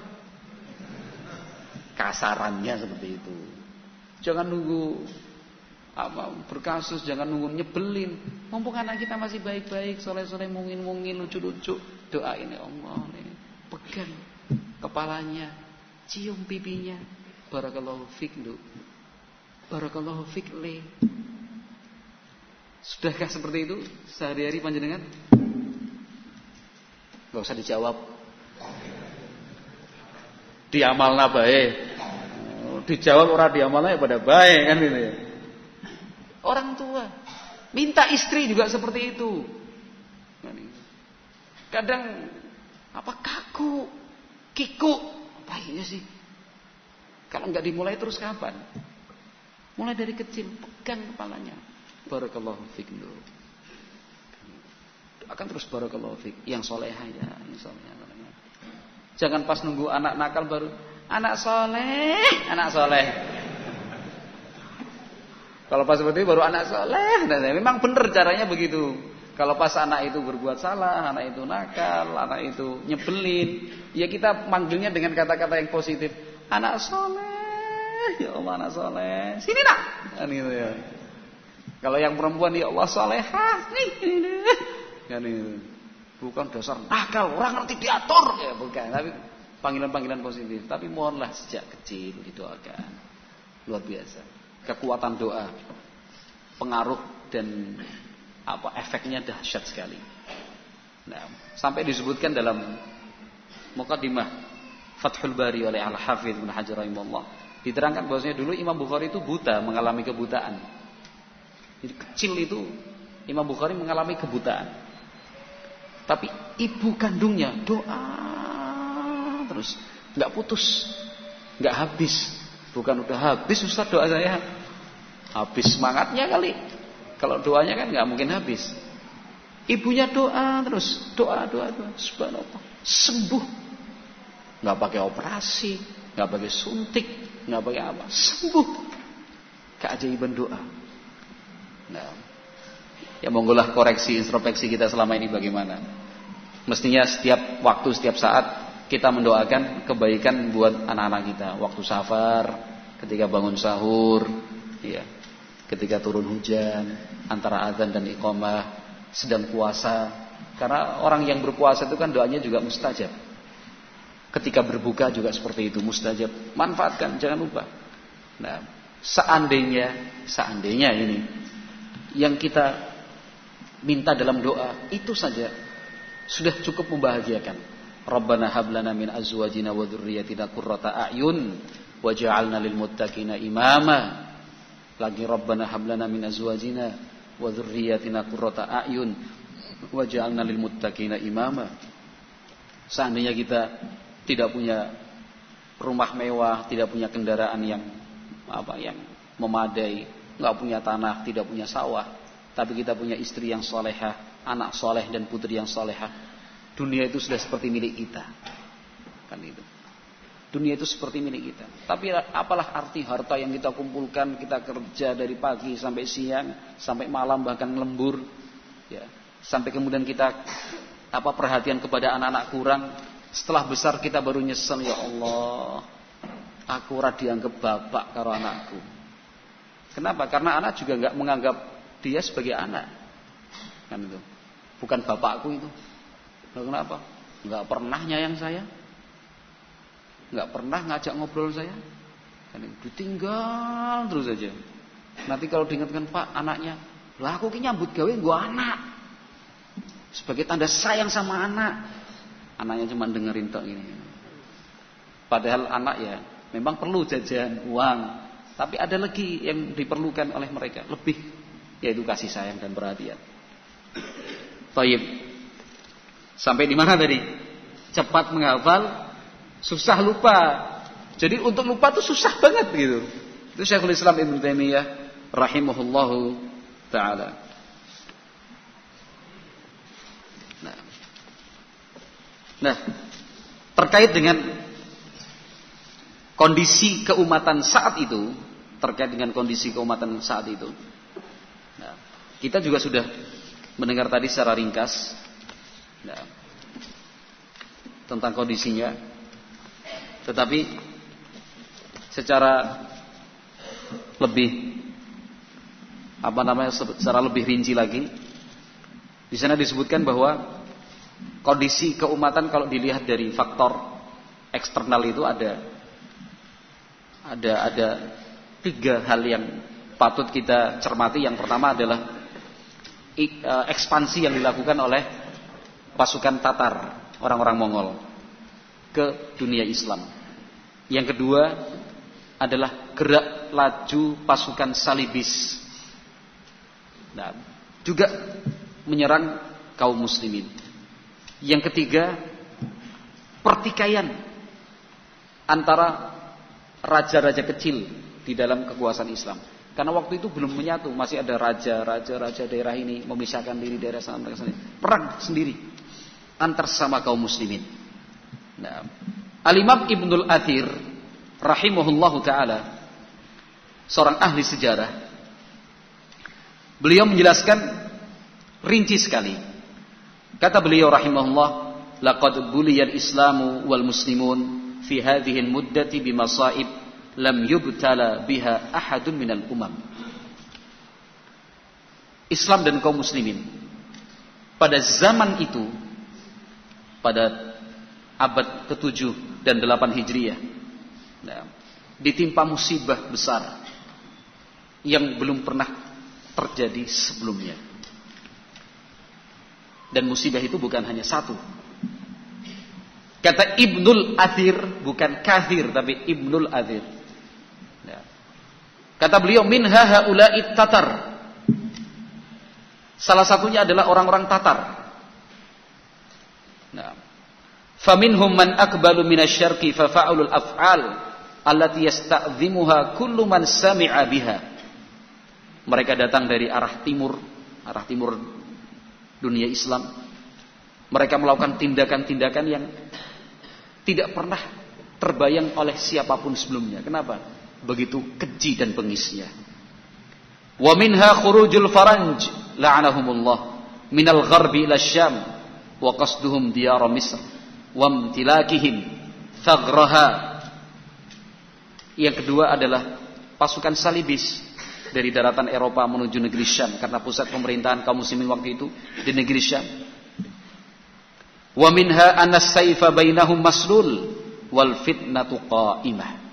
Kasarannya seperti itu. Jangan nunggu berkasus, jangan nunggu nyebelin. Mumpung anak kita masih baik-baik, soleh-soleh, mungin-mungin, lucu-lucu, doain ya Allah nih. Pegang kepalanya, cium pipinya. Barakallahu fik lu. Barakallahu fik le. Sudahkah seperti itu sehari-hari panjenengan? Gak usah dijawab. diamalna bae. Dijawab ora diamalna ya pada bae kan gitu ya. Orang tua minta istri juga seperti itu. Kadang kaku, kiku, apa iya sih? Kalau nggak dimulai terus kapan? Mulai dari kecil, pegang kepalanya. Barakallahu fik. Akan terus barakallahu fik. Yang solehah ya, yang solehah. Jangan pas nunggu anak nakal baru anak soleh. Kalau pas seperti itu baru anak soleh. Nah, memang benar caranya begitu. Kalau pas anak itu berbuat salah, anak itu nakal, anak itu nyebelin, ya kita manggilnya dengan kata-kata yang positif. Anak soleh, ya Allah anak soleh. Sini nak. Kan gitu ya. Kalau yang perempuan ya Allah solehah. Nih. Kan itu. Bukan dasar nakal, orang ngerti diatur ya, bukan. Tapi panggilan-panggilan positif. Tapi mohonlah sejak kecil didoakan. Luar biasa. Kekuatan doa, pengaruh dan efeknya dahsyat sekali. Nah, sampai disebutkan dalam Muqaddimah Fathul Bari oleh Al-Hafidz Ibnu Hajar rahimahullah, diterangkan bahwasanya dulu Imam Bukhari itu buta, mengalami kebutaan. Jadi kecil itu Imam Bukhari mengalami kebutaan. Tapi ibu kandungnya doa terus, enggak putus, enggak habis. Bukan udah habis Ustaz doa saya. Habis semangatnya kali. Kalau doanya kan enggak mungkin habis. Ibunya doa terus, doa. Subhanallah. Sembuh. Enggak pakai operasi, enggak pakai suntik, enggak pakai apa. Sembuh. Keajaiban doa. Nah, ya monggolah koreksi introspeksi kita selama ini bagaimana. Mestinya setiap waktu, setiap saat kita mendoakan kebaikan buat anak-anak kita. Waktu safar, ketika bangun sahur, ya, ketika turun hujan, antara azan dan iqamah, sedang puasa. Karena orang yang berpuasa itu kan doanya juga mustajab. Ketika berbuka juga seperti itu, mustajab. Manfaatkan, jangan lupa. Nah, seandainya ini yang kita minta dalam doa itu saja sudah cukup membahagiakan. Rabbana hab lana min azwajina wa dzurriyyatina qurrata a'yun waj'alna lil muttaqina imama. Lagi Rabbana hab lana min azwajina wa dzurriyyatina qurrata a'yun waj'alna lil muttaqina imama. Seandainya kita tidak punya rumah mewah, tidak punya kendaraan yang memadai, enggak punya tanah, tidak punya sawah, tapi kita punya istri yang solehah, anak soleh dan putri yang solehah, dunia itu sudah seperti milik kita. Kan itu. Dunia itu seperti milik kita. Tapi apalah arti harta yang kita kumpulkan, kita kerja dari pagi sampai siang, sampai malam bahkan lembur, ya. Sampai kemudian kita perhatian kepada anak-anak kurang, setelah besar kita baru nyesel, ya Allah, aku ora dianggap bapak karo anakku. Kenapa? Karena anak juga enggak menganggap dia sebagai anak. Kan itu. Bukan bapakku itu. Kenapa? Enggak pernah nyayang saya. Enggak pernah ngajak ngobrol saya. Kan ditinggal terus aja. Nanti kalau diingatkan Pak anaknya, "Lah aku ki nyambut gawe nggo anak." Sebagai tanda sayang sama anak. Anaknya cuma dengerin tok gini. Padahal anak ya memang perlu jajan, uang, tapi ada lagi yang diperlukan oleh mereka, lebih, yaitu kasih sayang dan perhatian. Thayyib. Sampai di mana tadi? Cepat menghafal, susah lupa. Jadi untuk lupa tuh susah banget gitu. Itu Syekhul Islam Ibnu Taimiyah rahimahullahu taala. Nah, terkait dengan kondisi keumatan saat itu, nah, kita juga sudah mendengar tadi secara ringkas, nah, tentang kondisinya. Tetapi secara lebih secara lebih rinci lagi, di sana disebutkan bahwa kondisi keumatan kalau dilihat dari faktor eksternal itu ada 3 hal yang patut kita cermati. Yang pertama adalah ekspansi yang dilakukan oleh pasukan Tatar, orang-orang Mongol ke dunia Islam. Yang kedua adalah gerak laju pasukan salibis. Nah, juga menyerang kaum muslimin. Yang ketiga, pertikaian antara raja-raja kecil di dalam kekuasaan Islam. Karena waktu itu belum menyatu, masih ada raja daerah ini memisahkan diri daerah sana mereka sendiri. Perang sendiri antar sama kaum muslimin. Nah, Al-Imam Ibnul Athir rahimahullahu taala, seorang ahli sejarah, beliau menjelaskan rinci sekali. Kata beliau rahimahullah, laqad buliyal islamu wal muslimun fi hadhihi al-muddati bimasaib lam yubtala biha ahadun minal umam. Islam dan kaum muslimin pada zaman itu, pada abad ke-7 dan 8 Hijriah, ditimpa musibah besar yang belum pernah terjadi sebelumnya. Dan musibah itu bukan hanya satu. Kata Ibnul Athir, bukan kathir tapi Ibnul Athir. Kata beliau, minha haula'i Tatar. Salah satunya adalah orang-orang Tatar. Nah, faminhum man aqbalu minasyarqi fa fa'alul af'al allati yasta'dhimuha kullu man sami'a biha. Mereka datang dari arah timur dunia Islam. Mereka melakukan tindakan-tindakan yang tidak pernah terbayang oleh siapapun sebelumnya. Kenapa? Begitu keji dan bengisnya. Wa minha khurujul faranj la'anahumullah minal gharbi ila syam wa qasduhum diyar misr wa imtilakihim thaghraha. Yang kedua adalah pasukan salibis dari daratan Eropa menuju negeri Syam, karena pusat pemerintahan kaum muslimin waktu itu di negeri Syam. Wa minha anas sayfa bainahum maslul wal fitnatu qa'imah.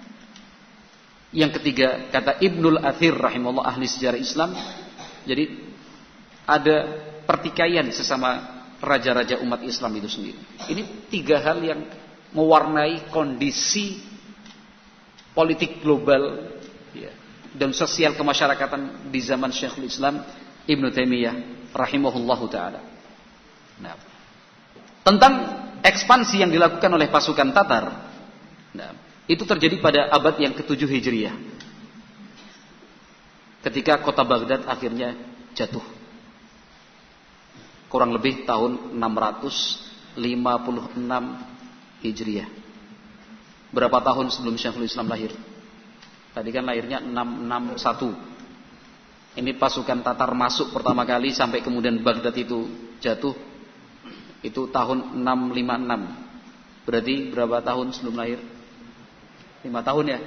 Yang ketiga, kata Ibnul Athir rahimahullah, ahli sejarah Islam, jadi ada pertikaian sesama raja-raja umat Islam itu sendiri. Ini tiga hal yang mewarnai kondisi politik global dan sosial kemasyarakatan di zaman Syekhul Islam Ibnu Taimiyah rahimahullahu taala. Nah, tentang ekspansi yang dilakukan oleh pasukan Tatar, itu terjadi pada abad yang ke-7 Hijriah. Ketika kota Baghdad akhirnya jatuh. Kurang lebih tahun 656 Hijriah. Berapa tahun sebelum Syekhul Islam lahir? Tadi kan lahirnya 661. Ini pasukan Tatar masuk pertama kali sampai kemudian Baghdad itu jatuh. Itu tahun 656. Berarti berapa tahun sebelum lahir? 5 tahun ya.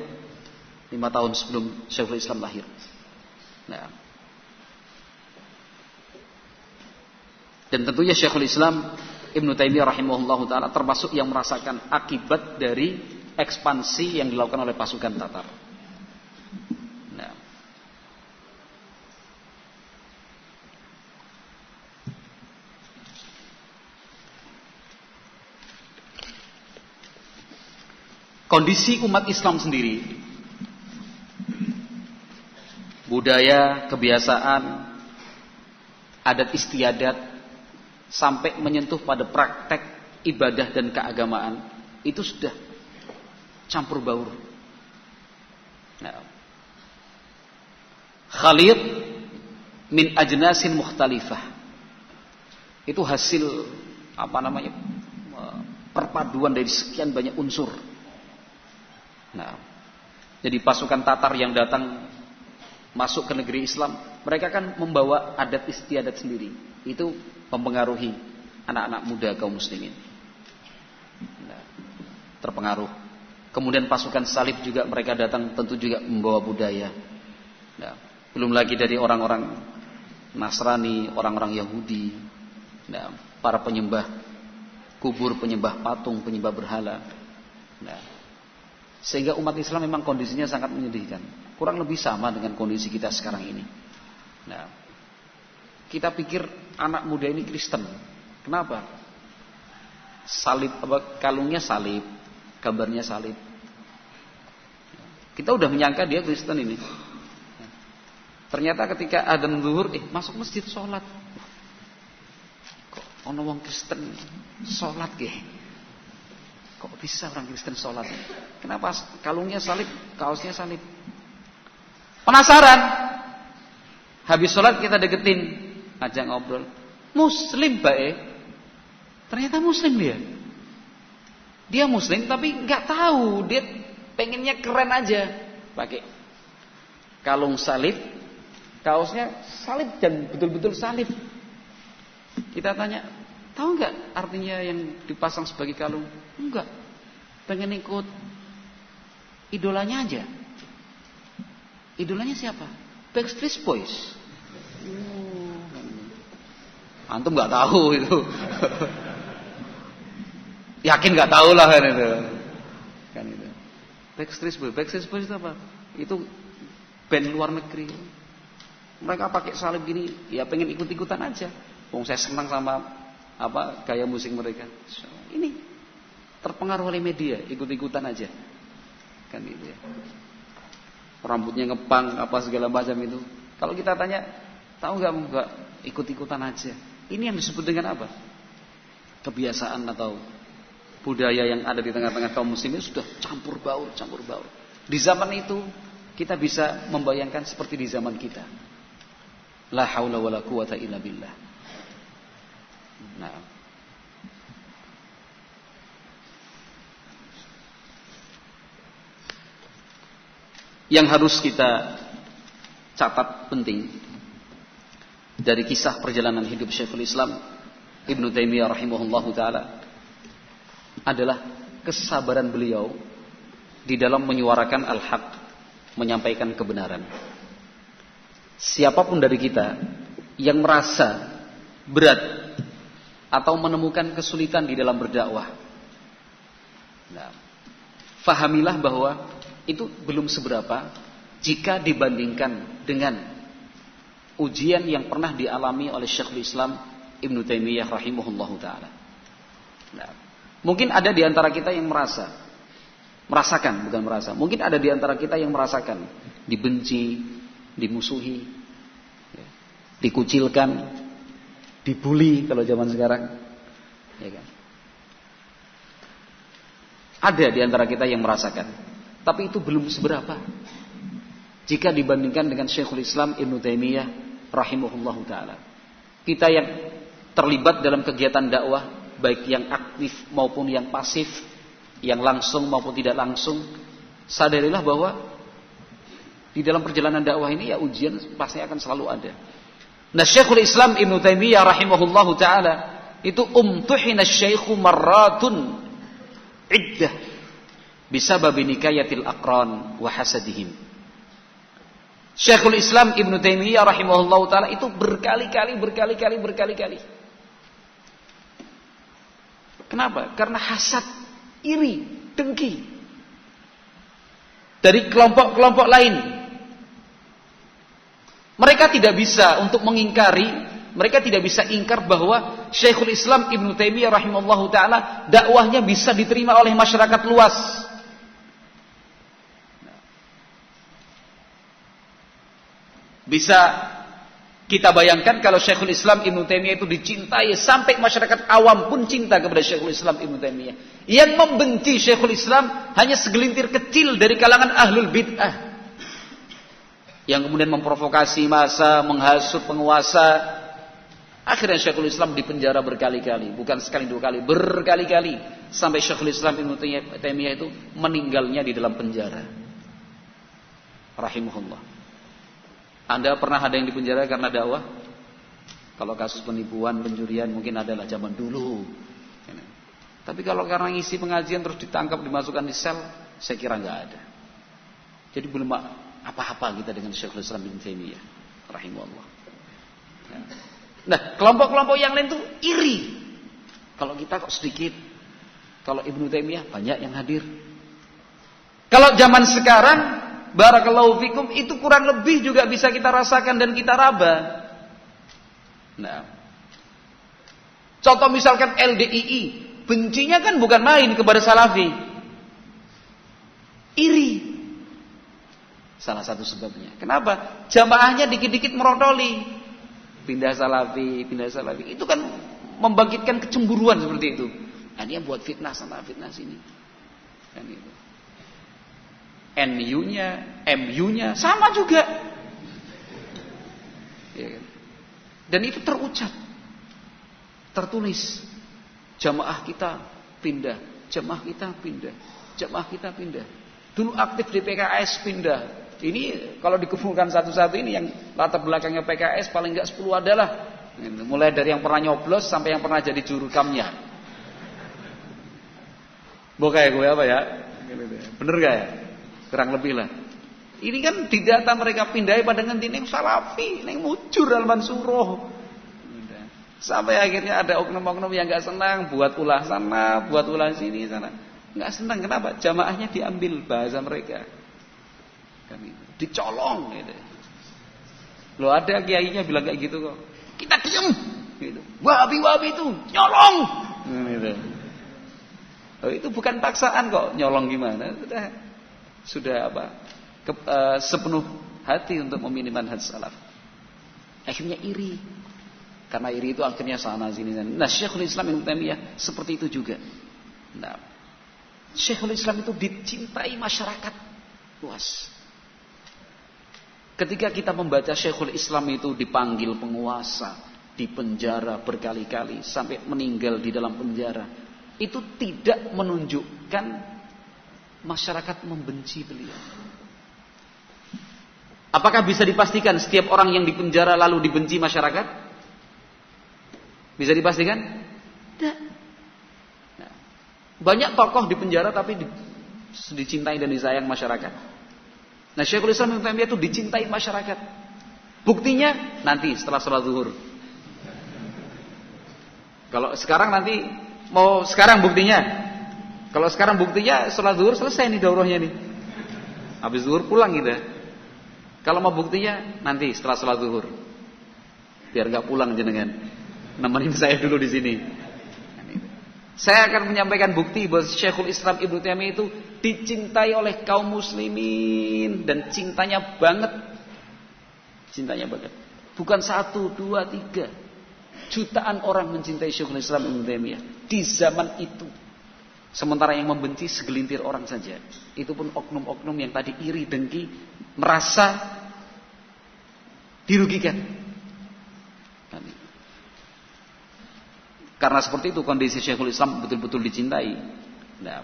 5 tahun sebelum Syekhul Islam lahir. Nah. Dan tentunya Syekhul Islam Ibnu Taimiyah rahimahullahu taala termasuk yang merasakan akibat dari ekspansi yang dilakukan oleh pasukan Tatar. Nah. Kondisi umat Islam sendiri, budaya, kebiasaan, adat istiadat, sampai menyentuh pada praktek ibadah dan keagamaan, itu sudah campur baur. Nah, khalid min ajnasin mukhtalifah. Itu hasil perpaduan dari sekian banyak unsur. Nah, jadi pasukan Tatar yang datang masuk ke negeri Islam, mereka kan membawa adat istiadat sendiri. Itu mempengaruhi anak-anak muda kaum muslimin. Nah, terpengaruh. Kemudian pasukan salib juga mereka datang tentu juga membawa budaya. Nah, belum lagi dari orang-orang Nasrani, orang-orang Yahudi, nah, para penyembah kubur, penyembah patung, penyembah berhala. Nah, sehingga umat Islam memang kondisinya sangat menyedihkan. Kurang lebih sama dengan kondisi kita sekarang ini. Nah, kita pikir anak muda ini Kristen. Kenapa? Salib, kalungnya salib, gambarnya salib. Kita udah menyangka dia Kristen ini. Ternyata ketika adzan zuhur, masuk masjid sholat. Kok ono wong Kristen sholat ge? Kok bisa orang Kristen sholat? Kenapa kalungnya salib, kaosnya salib? Penasaran. Habis sholat kita deketin, ajak ngobrol. Muslim bae. Ternyata Muslim dia. Dia Muslim tapi nggak tahu, dia pengennya keren aja, pakai kalung salib, kaosnya salib dan betul-betul salib. Kita tanya, tahu nggak artinya yang dipasang sebagai kalung? Enggak, pengen ikut idolanya aja. Idolanya siapa? Backstreet Boys. Antum nggak tahu itu. Yakin nggak tahu lah kan itu. Kan itu. Backstreet Boys itu apa? Itu band luar negeri. Mereka pakai salib gini, ya pengen ikut-ikutan aja. Wong saya senang sama gaya musik mereka. So, ini terpengaruh oleh media, ikut-ikutan aja. Kan gitu ya. Rambutnya ngepang apa segala macam itu. Kalau kita tanya, tahu enggak ikut-ikutan aja. Ini yang disebut dengan apa? Kebiasaan atau budaya yang ada di tengah-tengah kaum muslimin sudah campur baur. Di zaman itu kita bisa membayangkan seperti di zaman kita. La haula wala quwata illa billah. Nah. Yang harus kita catat penting dari kisah perjalanan hidup Syekhul Islam Ibnu Taimiyah rahimahullahu taala adalah kesabaran beliau di dalam menyuarakan al-haq, menyampaikan kebenaran. Siapapun dari kita yang merasa berat atau menemukan kesulitan di dalam berdakwah, fahamilah bahwa itu belum seberapa jika dibandingkan dengan ujian yang pernah dialami oleh Syekhul Islam Ibnu Taimiyah rahimahullahu taala. Mungkin ada di antara kita yang mungkin ada di antara kita yang merasakan dibenci, dimusuhi, dikucilkan, dibully kalau zaman sekarang, ya kan? Ada di antara kita yang merasakan, tapi itu belum seberapa jika dibandingkan dengan Syekhul Islam Ibnu Taimiyah rahimahullahu taala. Kita yang terlibat dalam kegiatan dakwah, baik yang aktif maupun yang pasif, yang langsung maupun tidak langsung, sadarilah bahwa di dalam perjalanan dakwah ini ya ujian pasti akan selalu ada. Nah, Syekhul Islam Ibnu Taimiyah rahimahullahu taala itu umtuhina syaikhu marratun iddah bisababi nikayatil aqran wa hasadihim. Syekhul Islam Ibnu Taimiyah rahimahullahu taala itu berkali-kali. Kenapa? Karena hasad, iri, dengki dari kelompok-kelompok lain. Mereka tidak bisa untuk mengingkari, mereka tidak bisa ingkar bahwa Syekhul Islam Ibnu Taimiyah rahimahullahu taala dakwahnya bisa diterima oleh masyarakat luas. Bisa kita bayangkan kalau Syekhul Islam Ibnu Taimiyah itu dicintai sampai masyarakat awam pun cinta kepada Syekhul Islam Ibnu Taimiyah. Yang membenci Syekhul Islam hanya segelintir kecil dari kalangan ahlul bid'ah, yang kemudian memprovokasi massa, menghasut penguasa. Akhirnya Syekhul Islam dipenjara berkali-kali, bukan sekali dua kali, berkali-kali, sampai Syekhul Islam Ibnu Taimiyah itu meninggalnya di dalam penjara. Rahimahullah. Anda pernah ada yang dipenjara karena dakwah? Kalau kasus penipuan, pencurian mungkin adalah zaman dulu. Tapi kalau karena ngisi pengajian terus ditangkap, dimasukkan di sel, saya kira nggak ada. Jadi belum apa-apa kita dengan Syekhul Islam Ibnu Taimiyah rahimahullah. Nah, kelompok-kelompok yang lain tuh iri. Kalau kita kok sedikit. Kalau Ibnu Taimiyah banyak yang hadir. Kalau zaman sekarang, barakallahu fikum, itu kurang lebih juga bisa kita rasakan dan kita raba. Nah, contoh misalkan LDII, bencinya kan bukan main kepada Salafi, iri. Salah satu sebabnya. Kenapa? Jamaahnya dikit-dikit merotoli. Pindah salafi. Itu kan membangkitkan kecemburuan seperti itu. Nah, dia buat fitnah sana, fitnah sini. Kan itu. NU-nya, MU-nya sama juga. Ya kan? Dan itu terucap. Tertulis. Jamaah kita pindah. Jamaah kita pindah. Jamaah kita pindah. Dulu aktif di PKS pindah. Ini kalau dikumpulkan satu-satu ini yang latar belakangnya PKS paling enggak 10 adalah. Mulai dari yang pernah nyoblos sampai yang pernah jadi jurukamnya. Kayak gue apa ya? Bener gak ya? Kurang lebih lah. Ini kan di data mereka pindahi pada ngenti neng salafi, neng mujur al-mansuroh. Sampai akhirnya ada oknum-oknum yang gak senang, buat ulah sana, buat ulah sini sana. Gak senang, kenapa? Jamaahnya diambil bahasa mereka. Kan itu. Dicolong gitu. Loh ada kiainya bilang kayak gitu kok. Kita diem gitu. Wahabi itu nyolong. Gitu. Oh, itu bukan paksaan kok, nyolong gimana? Sudah apa? Sepenuh hati untuk memilih manhaj salaf. Akhirnya iri. Karena iri itu akhirnya sana sini. Nah, Syekhul Islam Ibnu Taimiyah seperti itu juga. Nah, Syekhul Islam itu dicintai masyarakat luas. Ketika kita membaca Syekhul Islam itu dipanggil penguasa, dipenjara berkali-kali sampai meninggal di dalam penjara, itu tidak menunjukkan masyarakat membenci beliau. Apakah bisa dipastikan setiap orang yang dipenjara lalu dibenci masyarakat? Bisa dipastikan? Tidak. Nah, banyak tokoh di penjara tapi dicintai dan disayang masyarakat. Nah, Syekhul Islam Ibnu Taimiyah itu dicintai masyarakat. Buktinya nanti setelah sholat zuhur. Kalau sekarang nanti mau sekarang buktinya. Kalau sekarang buktinya sholat zuhur selesai nih daurahnya nih. Habis zuhur pulang gitu. Kalau mau buktinya nanti setelah sholat zuhur. Biar gak pulang jenengan. Nemenin saya dulu di sini. Saya akan menyampaikan bukti bahwa Syekhul Islam Ibnu Taimiyah itu dicintai oleh kaum muslimin dan cintanya banget. Cintanya banget. Bukan 1, 2, 3. Jutaan orang mencintai Syekhul Islam Ibnu Taimiyah di zaman itu. Sementara yang membenci segelintir orang saja. Itu pun oknum-oknum yang tadi iri, dengki, merasa dirugikan. Karena seperti itu kondisi Syekhul Islam betul-betul dicintai. Nah,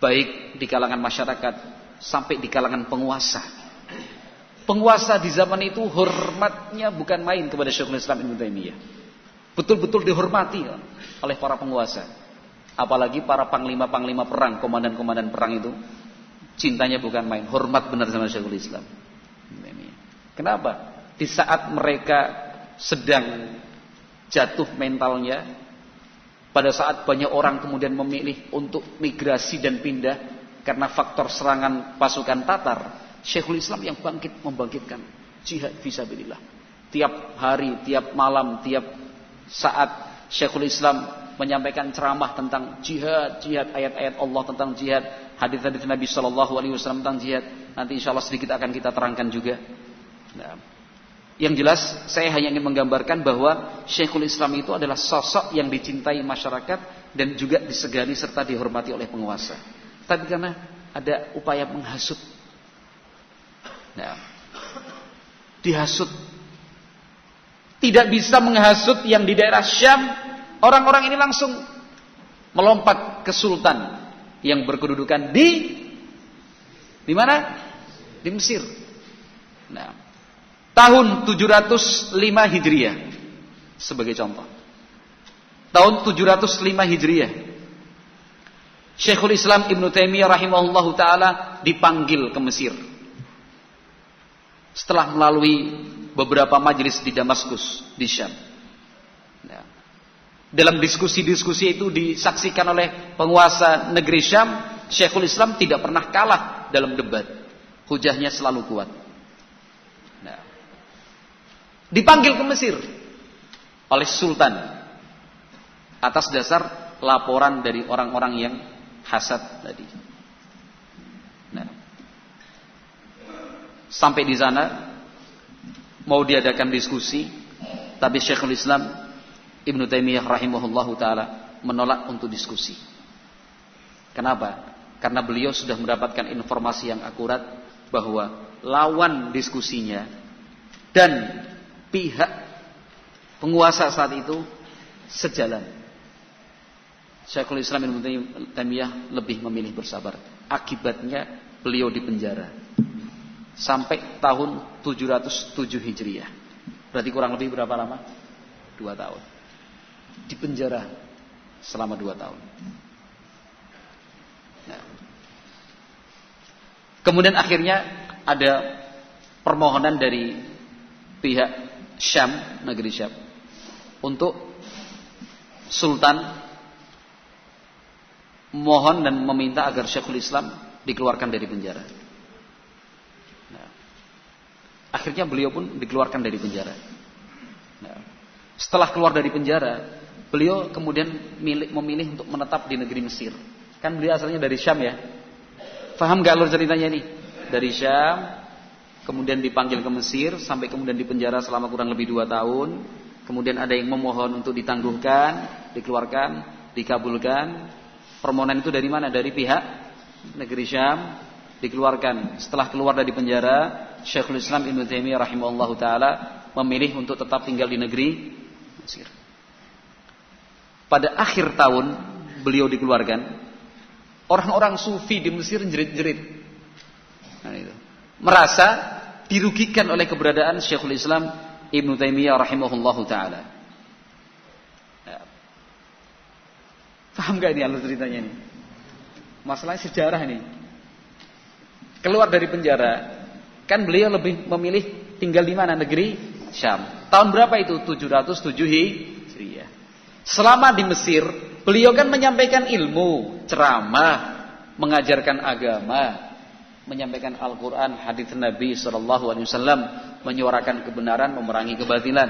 baik di kalangan masyarakat sampai di kalangan penguasa. Penguasa di zaman itu hormatnya bukan main kepada Syekhul Islam Ibnu Taimiyah. Betul-betul dihormati oleh para penguasa. Apalagi para panglima-panglima perang, komandan-komandan perang itu cintanya bukan main, hormat benar sama Syekhul Islam. Kenapa? Di saat mereka sedang jatuh mentalnya, pada saat banyak orang kemudian memilih untuk migrasi dan pindah karena faktor serangan pasukan Tatar, Syekhul Islam yang membangkitkan jihad fisabilillah. Tiap hari, tiap malam, tiap saat Syekhul Islam menyampaikan ceramah tentang jihad, ayat-ayat Allah tentang jihad, hadis-hadis Nabi SAW tentang jihad. Nanti insyaallah sedikit akan kita terangkan juga. Nah, yang jelas saya hanya ingin menggambarkan bahwa Syekhul Islam itu adalah sosok yang dicintai masyarakat dan juga disegani serta dihormati oleh penguasa. Tapi karena ada upaya menghasut, nah, dihasut, tidak bisa menghasut yang di daerah Syam. Orang-orang ini langsung melompat ke sultan yang berkedudukan di mana? Di Mesir. Nah, tahun 705 Hijriah sebagai contoh. Tahun 705 Hijriah Syekhul Islam Ibnu Taimiyah rahimahullahu taala dipanggil ke Mesir. Setelah melalui beberapa majelis di Damaskus, di Syam. Nah, dalam diskusi-diskusi itu disaksikan oleh penguasa negeri Syam, Syekhul Islam tidak pernah kalah dalam debat. Hujahnya selalu kuat. Nah, dipanggil ke Mesir oleh Sultan atas dasar laporan dari orang-orang yang hasad tadi. Nah, Sampai di sana mau diadakan diskusi, tapi Syekhul Islam Ibnu Taimiyah rahimahullahu taala menolak untuk diskusi. Kenapa? Karena beliau sudah mendapatkan informasi yang akurat bahwa lawan diskusinya dan pihak penguasa saat itu sejalan. Syekhul Islam Ibnu Taimiyah lebih memilih bersabar. Akibatnya beliau dipenjara sampai tahun 707 Hijriah. Berarti kurang lebih berapa lama? 2 tahun. Dipenjara selama 2 tahun. Nah. Kemudian akhirnya ada permohonan dari pihak Syam, negeri Syam, untuk Sultan mohon dan meminta agar Syekhul Islam dikeluarkan dari penjara. Akhirnya beliau pun dikeluarkan dari penjara. Nah, setelah keluar dari penjara, beliau kemudian memilih untuk menetap di negeri Mesir. Kan beliau asalnya dari Syam ya. Paham gak alur ceritanya ini? Dari Syam, kemudian dipanggil ke Mesir, sampai kemudian dipenjara selama kurang lebih 2 tahun. Kemudian ada yang memohon untuk ditangguhkan, dikeluarkan, dikabulkan. Permohonan itu dari mana? Dari pihak negeri Syam, dikeluarkan. Setelah keluar dari penjara, Syekhul Islam Ibnu Taimiyah rahimahullahu taala memilih untuk tetap tinggal di negeri Mesir. Pada akhir tahun beliau dikeluarkan, orang-orang sufi di Mesir jerit-jerit. Nah, itu. Merasa dirugikan oleh keberadaan Syekhul Islam Ibnu Taimiyah rahimahullahu taala. Ya. Paham gak ini alur ceritanya ini? Masalahnya sejarah ini. Keluar dari penjara, kan beliau lebih memilih tinggal di mana? Negeri Syam. Tahun berapa itu? 707 Hijriah. Selama di Mesir, beliau kan menyampaikan ilmu, ceramah, mengajarkan agama, menyampaikan Al-Quran, hadits Nabi SAW, menyuarakan kebenaran, memerangi kebatilan.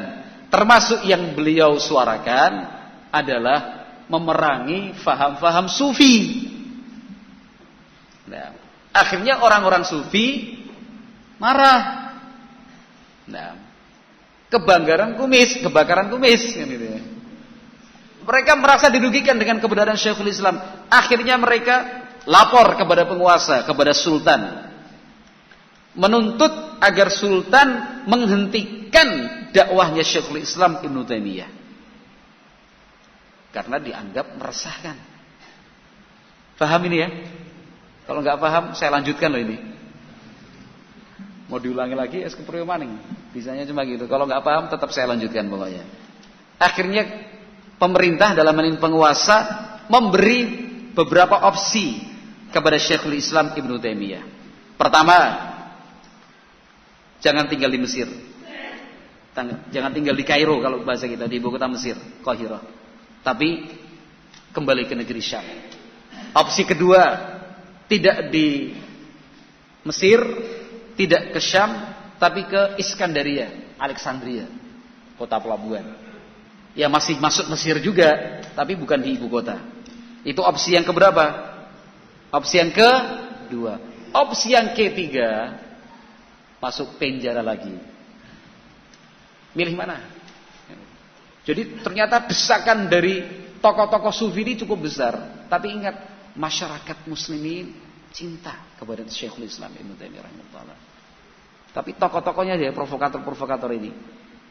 Termasuk yang beliau suarakan adalah memerangi faham-faham sufi. Nah, akhirnya orang-orang sufi marah. Nah, kebakaran kumis, gitu ya. Mereka merasa dirugikan dengan keberadaan Syekhul Islam. Akhirnya mereka lapor kepada penguasa, kepada sultan, menuntut agar sultan menghentikan dakwahnya Syekhul Islam Ibnu Taimiyah karena dianggap meresahkan. Paham ini ya? Kalau nggak paham, saya lanjutkan loh ini. Mau diulangi lagi, es kepriyo maning. Bisanya cuma gitu. Kalau nggak paham, tetap saya lanjutkan pokoknya. Akhirnya pemerintah dalam hal ini penguasa memberi beberapa opsi kepada Syekhul Islam Ibnu Taimiyah. Pertama, jangan tinggal di Mesir. Jangan tinggal di Kairo kalau bahasa kita, di ibu kota Mesir, Qahirah. Tapi kembali ke negeri Syam. Opsi kedua, tidak di Mesir, tidak ke Syam, tapi ke Iskandaria, Alexandria, kota pelabuhan. Ya masih masuk Mesir juga, tapi bukan di ibu kota. Itu opsi yang keberapa? Opsi yang kedua. Opsi yang ketiga, masuk penjara lagi. Milih mana? Jadi ternyata desakan dari tokoh-tokoh sufi ini cukup besar. Tapi ingat, masyarakat muslimin cinta kepada Syekhul Islam Ibnu Taimiyah rahimahullah. Tapi tokoh-tokohnya dia provokator-provokator ini.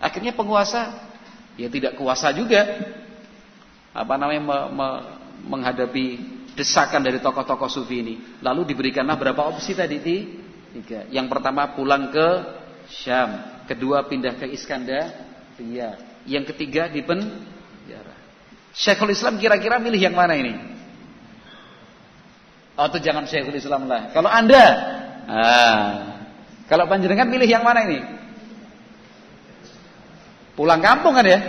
Akhirnya penguasa ya tidak kuasa juga. Menghadapi desakan dari tokoh-tokoh sufi ini. Lalu diberikanlah berapa opsi tadi? 3. Yang pertama pulang ke Syam, kedua pindah ke Iskandaria, yang ketiga di penjara. Syekhul Islam kira-kira milih yang mana ini? Oh, itu jangan Syekhul Islam lah. Kalau Anda, kalau panjenengan milih yang mana ini? Pulang kampung kan ya?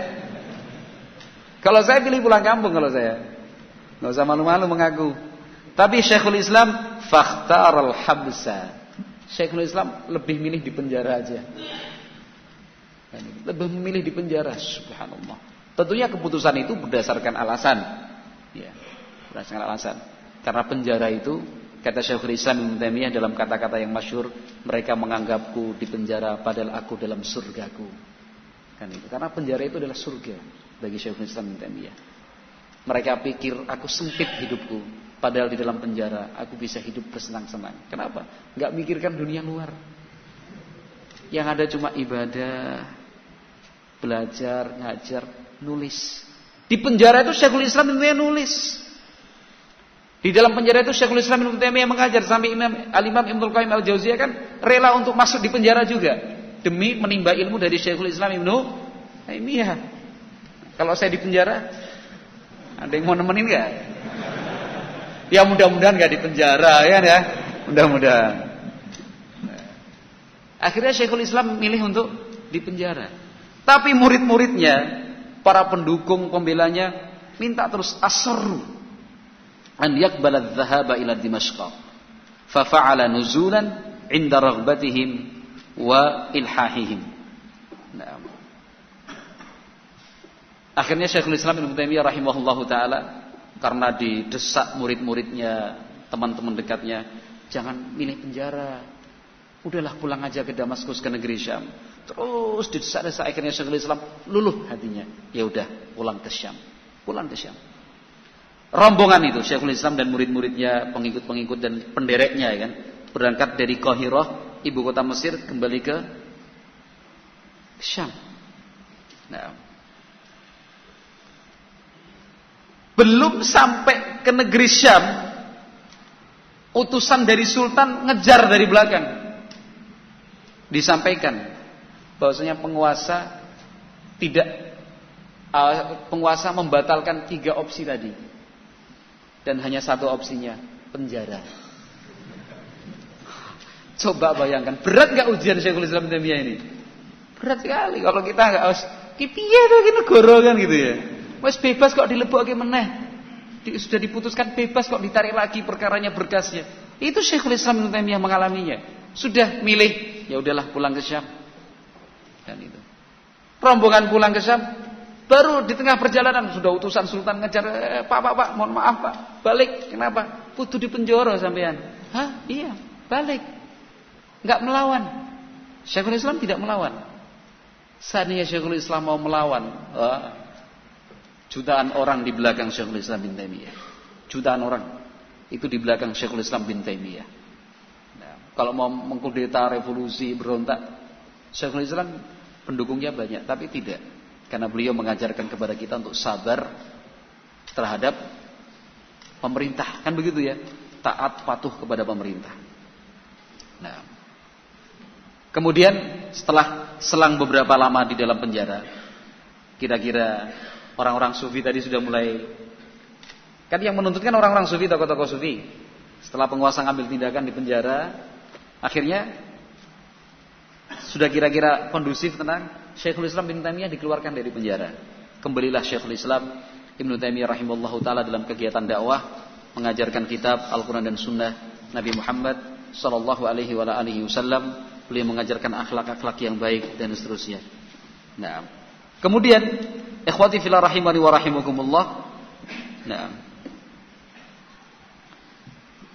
Kalau saya pilih pulang kampung kalau saya. Nggak usah malu-malu mengaku. Tapi Syekhul Islam fakhtaral habsa. Syekhul Islam lebih milih di penjara aja. Lebih memilih di penjara, subhanallah. Tentunya keputusan itu berdasarkan alasan. Ya, berdasarkan alasan. Karena penjara itu Kata Syekhul Islam Ibnu Taimiyah dalam kata-kata yang masyhur, mereka menganggapku di penjara padahal aku dalam surgaku. Kan itu. Karena penjara itu adalah surga bagi Syekhul Islam Ibnu Taimiyah. Mereka pikir aku sempit hidupku, padahal di dalam penjara aku bisa hidup bersenang-senang. Kenapa? Enggak mikirkan dunia luar. Yang ada cuma ibadah, belajar, ngajar, nulis. Di penjara itu Syekhul Islam Ibnu Taimiyah nulis. Di dalam penjara itu Syekhul Islam Ibnu Taimiyah mengajar, sampai Al-Imam Ibnul Qayyim Al-Jauziyah kan rela untuk masuk di penjara juga demi menimba ilmu dari Syekhul Islam Ibnu Taimiyah. Kalau saya di penjara, ada yang mau nemenin enggak? Ya mudah-mudahan enggak di penjara ya. Mudah-mudahan. Akhirnya Syekhul Islam milih untuk di penjara. Tapi murid-muridnya, para pendukung pembelanya minta terus asru an yaqbala adh-dhahaba ila Dimashq. Fa fa'ala nuzulan 'inda raghbatihim wa ilhahihim. Nah. Akhirnya Syekhul Islam Ibnu Taimiyah rahimahullahu taala karena didesak murid-muridnya, teman-teman dekatnya, jangan milih penjara. Udahlah pulang aja ke Damaskus, ke negeri Syam. Terus didesak-desak, akhirnya Syekhul Islam luluh hatinya. Ya udah, pulang ke Syam. Pulang ke Syam. Rombongan itu Syekhul Islam dan murid-muridnya, pengikut-pengikut dan pendereknya ya kan, berangkat dari Qahirah, ibu kota Mesir, kembali ke Syam. Nah, belum sampai ke negeri Syam, utusan dari sultan ngejar dari belakang. Disampaikan bahwasanya penguasa membatalkan 3 opsi tadi. Dan hanya 1 opsinya, penjara. Coba bayangkan, berat gak ujian Syekhul Islam Ibnu Taimiyah ini? Berat sekali. Kalau kita gak harus piye to iki negara kan gitu ya. Wes bebas kok dilebokke meneh. Sudah diputuskan bebas kok ditarik lagi perkaranya, berkasnya. Itu Syekhul Islam Ibnu Taimiyah mengalaminya. Sudah milih, ya udahlah pulang ke Syam. Dan itu. Rombongan pulang ke Syam. Baru di tengah perjalanan sudah utusan sultan ngejar, Pak, mohon maaf Pak, balik. Kenapa? Kudu di penjara sampean. Hah? Iya, balik. Enggak melawan. Syekhul Islam tidak melawan. Seandainya Syekhul Islam mau melawan, jutaan orang di belakang Syekhul Islam bin Taimiyah. Jutaan orang itu di belakang Syekhul Islam bin Taimiyah. Nah, kalau mau mengkudeta, revolusi, berontak, Syekhul Islam pendukungnya banyak, tapi tidak. Karena beliau mengajarkan kepada kita untuk sabar terhadap pemerintah. Kan begitu ya. Taat patuh kepada pemerintah. Nah, kemudian setelah selang beberapa lama di dalam penjara, kira-kira orang-orang sufi tadi sudah mulai. Kan yang menuntutkan orang-orang sufi, tokoh-tokoh sufi. Setelah penguasa ngambil tindakan di penjara, akhirnya sudah kira-kira kondusif, tenang, Syekhul Islam bin Taimiyah dikeluarkan dari penjara. Kembalilah Syekhul Islam Ibnu Taimiyah rahimahullahu taala dalam kegiatan dakwah, mengajarkan kitab Al-Qur'an dan Sunnah Nabi Muhammad sallallahu alaihi wasallam. Beliau mengajarkan akhlak-akhlak yang baik dan seterusnya. Nah, kemudian ikhwati fillah rahimani wa rahimakumullah. Nah,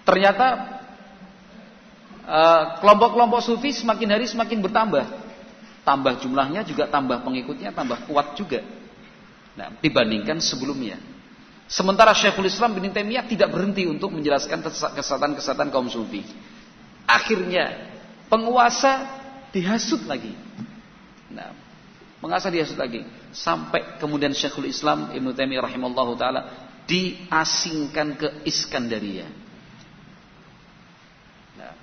ternyata kelompok-kelompok sufi semakin hari semakin bertambah. Tambah jumlahnya juga, tambah pengikutnya, tambah kuat juga. Nah, dibandingkan sebelumnya. Sementara Syekhul Islam bin Taimiyah tidak berhenti untuk menjelaskan kesesatan-kesesatan kaum sufi. Akhirnya penguasa dihasut lagi. Nah, penguasa dihasut lagi sampai kemudian Syekhul Islam Ibnu Taimiyah rahimallahu taala diasingkan ke Iskandaria. Nah,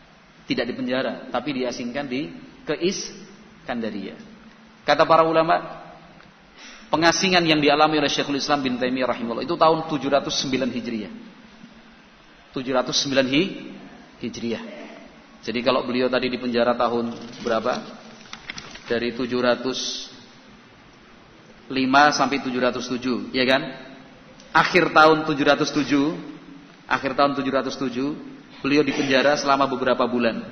tidak di penjara, tapi diasingkan ke Iskandaria. Kata para ulama, pengasingan yang dialami oleh Syekhul Islam bin Taimiyah rahimahullah itu tahun 709 Hijriah. 709 Hijriah. Jadi kalau beliau tadi di penjara tahun berapa? Dari 705 sampai 707, ya kan? Akhir tahun 707, beliau di penjara selama beberapa bulan.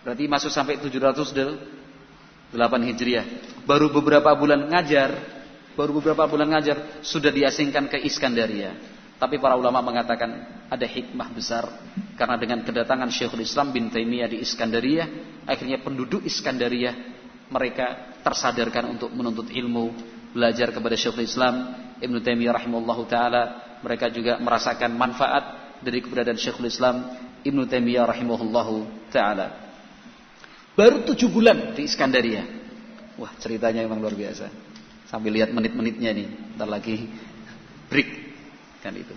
Berarti masuk sampai 708 Hijriah. Baru beberapa bulan ngajar sudah diasingkan ke Iskandaria. Tapi para ulama mengatakan ada hikmah besar karena dengan kedatangan Syekhul Islam bin Taimiyah di Iskandariyah, akhirnya penduduk Iskandariyah mereka tersadarkan untuk menuntut ilmu, belajar kepada Syekhul Islam Ibnu Taimiyah rahimahullahu taala. Mereka juga merasakan manfaat dari keberadaan Syekhul Islam Ibnu Taimiyah rahimahullahu taala. Baru 7 bulan di Iskandariyah. Wah, ceritanya memang luar biasa. Sambil lihat menit-menitnya nih, bentar lagi break kan itu.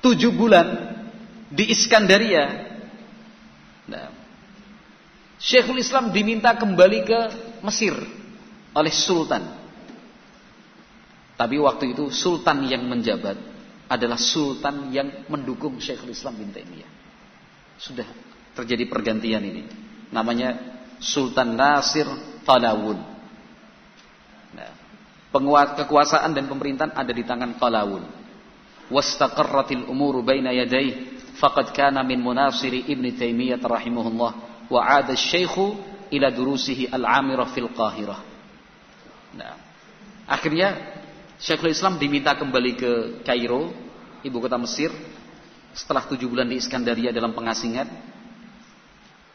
7 bulan di Iskandariyah. Nah, Syekhul Islam diminta kembali ke Mesir oleh Sultan. Tapi waktu itu Sultan yang menjabat adalah Sultan yang mendukung Syekhul Islam bin Taimiyah. Sudah terjadi pergantian ini. Namanya Sultan Nasir Qalawun. Nah, kekuasaan dan pemerintahan ada di tangan Qalawun. Wastaqarratil umuru baina yadayhi faqad kana min munasiri Ibnu Taimiyah rahimahullah wa 'ada asy-syaikhu ila durusihi al-'amirah fil Qahirah. Nah, akhirnya Syekhul Islam diminta kembali ke Kairo, ibu kota Mesir, setelah 7 bulan di Iskandariyah dalam pengasingan.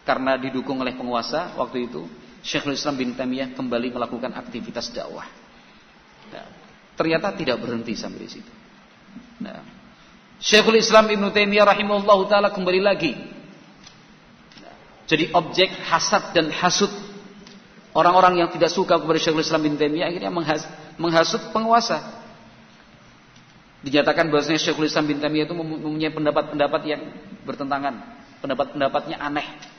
Karena didukung oleh penguasa waktu itu, Syekhul Islam bin Taimiyah kembali melakukan aktivitas dakwah. Nah, ternyata tidak berhenti sampai di situ. Nah, Syekhul Islam Ibnu Taimiyah rahimahullahu taala kembali lagi. Nah, jadi objek hasad dan hasud orang-orang yang tidak suka kepada Syekhul Islam bin Taimiyah, akhirnya menghasut penguasa. Dinyatakan bahwasanya Syekhul Islam bin Taimiyah itu mempunyai pendapat-pendapat yang bertentangan, pendapat-pendapatnya aneh.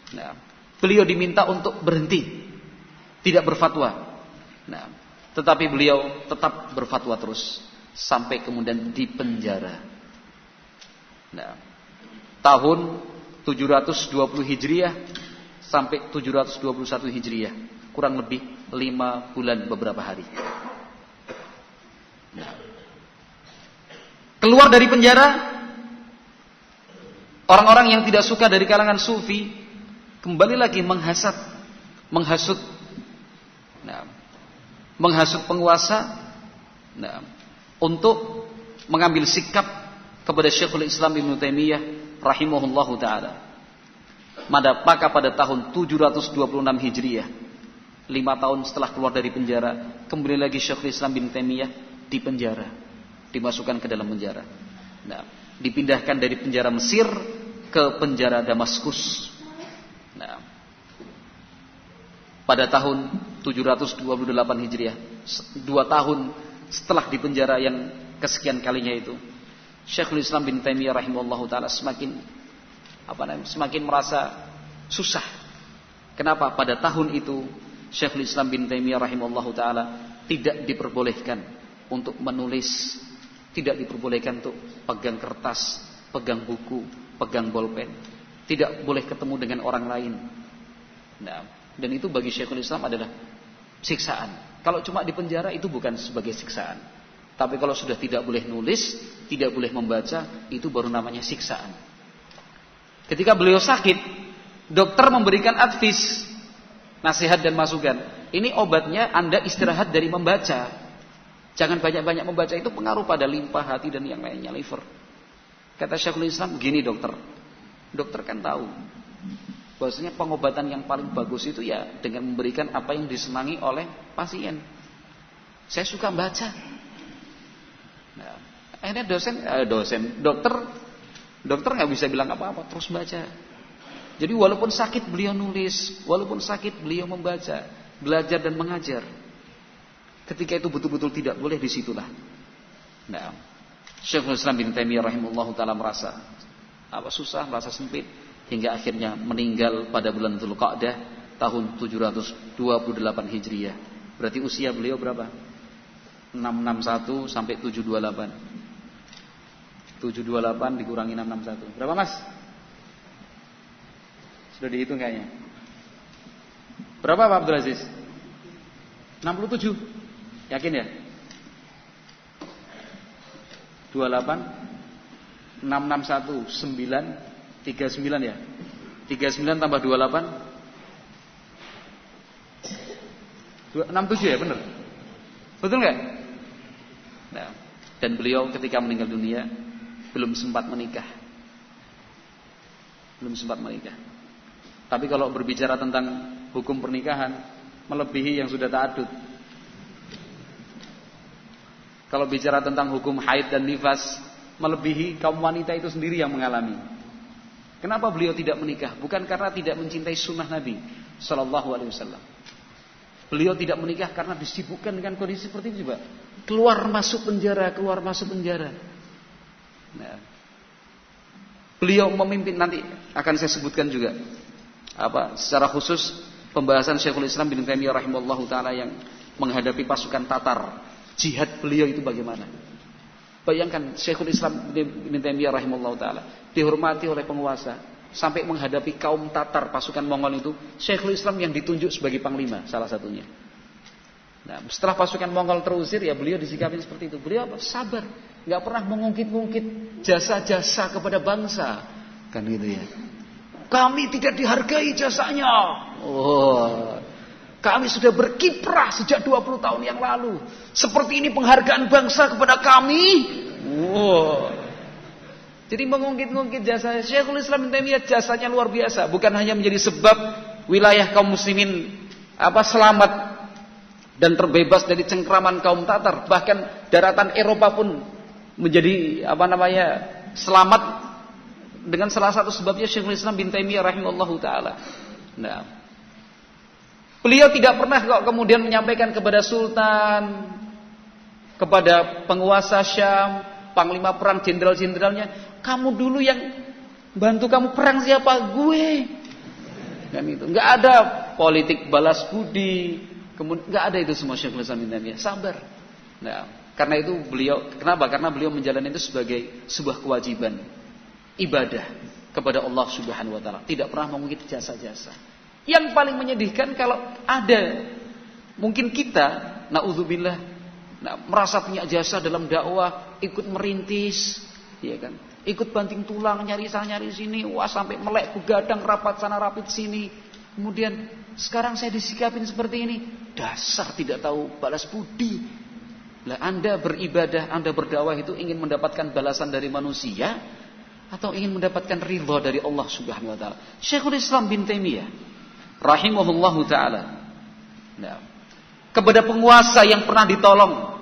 Nah, beliau diminta untuk berhenti, tidak berfatwa. Nah, tetapi beliau tetap berfatwa terus sampai kemudian dipenjara. Nah, tahun 720 Hijriah sampai 721 Hijriah, kurang lebih 5 bulan beberapa hari. Nah, keluar dari penjara, orang-orang yang tidak suka dari kalangan sufi kembali lagi menghasut, nah, menghasut penguasa, nah, untuk mengambil sikap kepada Syekhul Islam Ibnu Taimiyah rahimahullahu taala. Maka pada tahun 726 Hijriah, 5 tahun setelah keluar dari penjara, kembali lagi Syekhul Islam bin Taimiyah di penjara, dimasukkan ke dalam penjara. Nah, dipindahkan dari penjara Mesir ke penjara Damaskus. Nah, pada tahun 728 Hijriah, 2 tahun setelah di penjara yang kesekian kalinya itu, Syekhul Islam bin Taimiyah rahimahullahu taala semakin merasa susah. Kenapa? Pada tahun itu Syekhul Islam bin Taimiyah rahimahullahu taala tidak diperbolehkan untuk menulis, tidak diperbolehkan untuk pegang kertas, pegang buku, pegang bolpen, tidak boleh ketemu dengan orang lain. Nah, dan itu bagi Syekhul Islam adalah siksaan. Kalau cuma di penjara itu bukan sebagai siksaan. Tapi kalau sudah tidak boleh nulis, tidak boleh membaca, itu baru namanya siksaan. Ketika beliau sakit, dokter memberikan advis, nasihat dan masukan. Ini obatnya Anda istirahat dari membaca. Jangan banyak-banyak membaca, itu pengaruh pada limpa hati dan yang lainnya, liver. Kata Syekhul Islam, gini dokter. Dokter kan tahu bahwasanya pengobatan yang paling bagus itu ya dengan memberikan apa yang disenangi oleh pasien. Saya suka baca. Nah, akhirnya dokter nggak bisa bilang apa-apa, terus baca. Jadi walaupun sakit beliau nulis, walaupun sakit beliau membaca, belajar dan mengajar. Ketika itu betul-betul tidak boleh, disitulah. Nah, Syekhul Islam bin Taimiyah rahimahullahu taala merasa susah, merasa sempit, hingga akhirnya meninggal pada bulan Dzulqa'dah tahun 728 Hijriah. Berarti usia beliau berapa? 661 sampai 728. 728 dikurangi 661. Berapa, Mas? Sudah dihitung kayaknya. Berapa Pak Abdul Aziz? 67. Yakin ya? 28 661 9 39 ya. 39 tambah 28 67 ya, benar. Betul enggak? Nah, dan beliau ketika meninggal dunia belum sempat menikah. Belum sempat menikah. Tapi kalau berbicara tentang hukum pernikahan, melebihi yang sudah ta'adud. Kalau bicara tentang hukum haid dan nifas, melebihi kaum wanita itu sendiri yang mengalami. Kenapa beliau tidak menikah? Bukan karena tidak mencintai sunnah Nabi Sallallahu Alaihi Wasallam. Beliau tidak menikah karena disibukkan dengan kondisi seperti itu juga. Keluar masuk penjara, keluar masuk penjara. Nah, beliau memimpin, nanti akan saya sebutkan juga secara khusus pembahasan Syekhul Islam bin Taimiyah rahimahullahu taala yang menghadapi pasukan Tatar. Jihad beliau itu bagaimana? Bayangkan Syekhul Islam bin Taimiyah rahimahullahu taala dihormati oleh penguasa sampai menghadapi kaum Tatar, pasukan Mongol itu, Syekhul Islam yang ditunjuk sebagai panglima salah satunya. Nah, setelah pasukan Mongol terusir, ya beliau disikapin seperti itu. Beliau sabar, nggak pernah mengungkit-ungkit jasa-jasa kepada bangsa, kan gitu ya. Kami tidak dihargai jasanya. Kami sudah berkiprah sejak 20 tahun yang lalu. Seperti ini penghargaan bangsa kepada kami. Jadi mengungkit-ungkit jasa Syekhul Islam bin Taimiyah, jasanya luar biasa. Bukan hanya menjadi sebab wilayah kaum muslimin selamat dan terbebas dari cengkraman kaum Tatar, bahkan daratan Eropa pun menjadi selamat dengan salah satu sebabnya Syekhul Islam bin Taimiyah rahimahullahu taala. Nah, beliau tidak pernah kok kemudian menyampaikan kepada sultan, kepada penguasa Syam, panglima perang, jenderal-jenderalnya, kamu dulu yang bantu kamu perang siapa? Gue. Kan itu. Enggak ada politik balas budi, kemudian enggak ada itu semua. Syekhul Islam bin Taimiyah sabar. Nah, karena itu beliau, kenapa? Karena beliau menjalani itu sebagai sebuah kewajiban ibadah kepada Allah Subhanahu wa taala, tidak pernah mengungkit jasa-jasa. Yang paling menyedihkan kalau ada mungkin kita naudzubillah merasa punya jasa dalam dakwah, ikut merintis, ya kan? Ikut banting tulang, nyari sana nyari sini, sampai melek begadang, rapat sana rapid sini. Kemudian sekarang saya disikapin seperti ini, dasar tidak tahu balas budi. Lah Anda beribadah, Anda berdakwah itu ingin mendapatkan balasan dari manusia atau ingin mendapatkan ridha dari Allah Subhanahu wa taala? Syekhul Islam bin Taimiyah rahimahullahu taala, kepada penguasa yang pernah ditolong,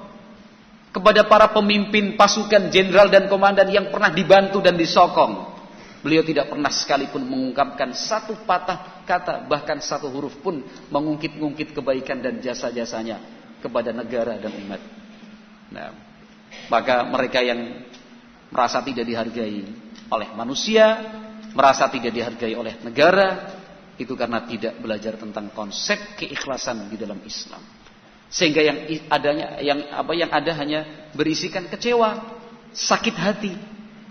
kepada para pemimpin pasukan jenderal dan komandan yang pernah dibantu dan disokong, beliau tidak pernah sekalipun mengungkapkan satu patah kata, bahkan satu huruf pun mengungkit-ungkit kebaikan dan jasa-jasanya kepada negara dan umat. Nah, maka mereka yang merasa tidak dihargai oleh manusia, merasa tidak dihargai oleh negara, itu karena tidak belajar tentang konsep keikhlasan di dalam Islam. Sehingga yang ada hanya berisikan kecewa, sakit hati,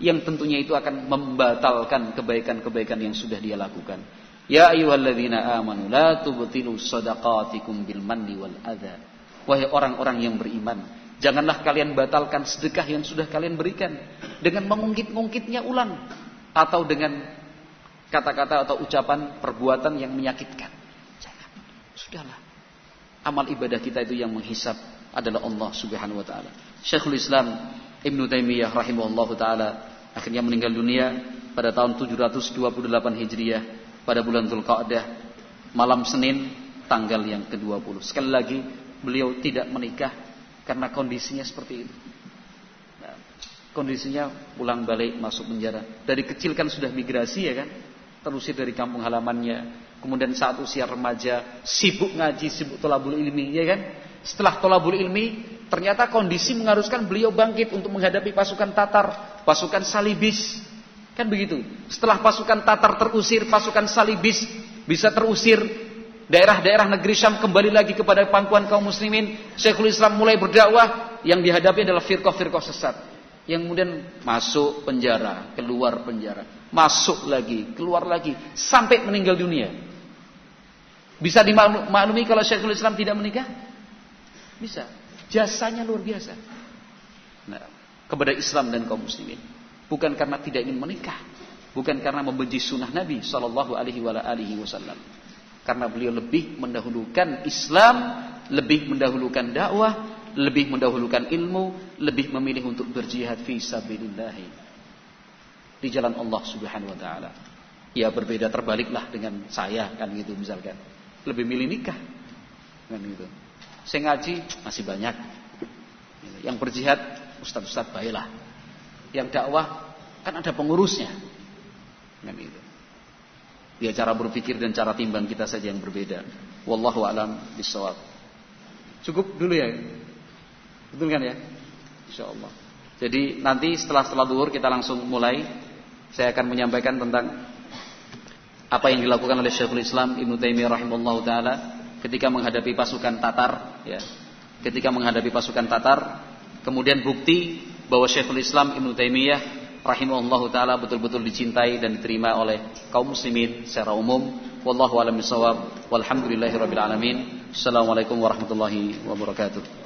yang tentunya itu akan membatalkan kebaikan-kebaikan yang sudah dia lakukan. Ya ayyuhalladzina amanu la tubtilu shadaqatikum bil manni wal adza. Wahai orang-orang yang beriman, janganlah kalian batalkan sedekah yang sudah kalian berikan dengan mengungkit-ungkitnya ulang atau dengan kata-kata atau ucapan perbuatan yang menyakitkan. Jangan. Sudahlah. Amal ibadah kita itu yang menghisab adalah Allah Subhanahu wa taala. Syekhul Islam Ibnu Taimiyah rahimahullahu taala akhirnya meninggal dunia pada tahun 728 Hijriah pada bulan Dzulqa'dah, malam Senin tanggal yang ke-20. Sekali lagi, beliau tidak menikah karena kondisinya seperti itu. Nah, kondisinya pulang balik masuk penjara. Dari kecil kan sudah migrasi ya kan? Terusir dari kampung halamannya. Kemudian saat usia remaja sibuk ngaji, sibuk thalabul ilmi, ya kan? Setelah thalabul ilmi, ternyata kondisi mengharuskan beliau bangkit untuk menghadapi pasukan Tatar, pasukan Salibis. Kan begitu. Setelah pasukan Tatar terusir, pasukan Salibis bisa terusir, daerah-daerah negeri Syam kembali lagi kepada pangkuan kaum muslimin. Syekhul Islam mulai berdakwah, yang dihadapi adalah firqah-firqah sesat. Yang kemudian masuk penjara, keluar penjara, masuk lagi, keluar lagi, sampai meninggal dunia. Bisa dimaklumi kalau Syekhul Islam tidak menikah? Bisa. Jasanya luar biasa. Nah, kepada Islam dan kaum muslimin. Bukan karena tidak ingin menikah, bukan karena membenci sunnah Nabi Sallallahu Alaihi Wasallam. Karena beliau lebih mendahulukan Islam, lebih mendahulukan dakwah, lebih mendahulukan ilmu, lebih memilih untuk berjihad fi sabilillah. di jalan Allah Subhanahu wa taala. Ya berbeda terbaliklah dengan saya kan gitu misalkan. Lebih milih nikah kan gitu. Saya ngaji masih banyak. Yang berjihad ustaz-ustaz baiklah. Yang dakwah kan ada pengurusnya. Kan gitu. Ya cara berpikir dan cara timbang kita saja yang berbeda. Wallahu a'lam bishawab. Cukup dulu ya. Betul kan ya? Insyaallah. Jadi nanti setelah zuhur kita langsung mulai. Saya akan menyampaikan tentang apa yang dilakukan oleh Syekhul Islam Ibnu Taimiyah rahimahullahu taala ketika menghadapi pasukan Tatar ya. Ketika menghadapi pasukan Tatar, kemudian bukti bahwa Syekhul Islam Ibnu Taimiyah rahimahullahu taala betul-betul dicintai dan diterima oleh kaum muslimin secara umum. Wallahu a'lam bishawab. Walhamdulillahirabbil alamin. Assalamualaikum warahmatullahi wabarakatuh.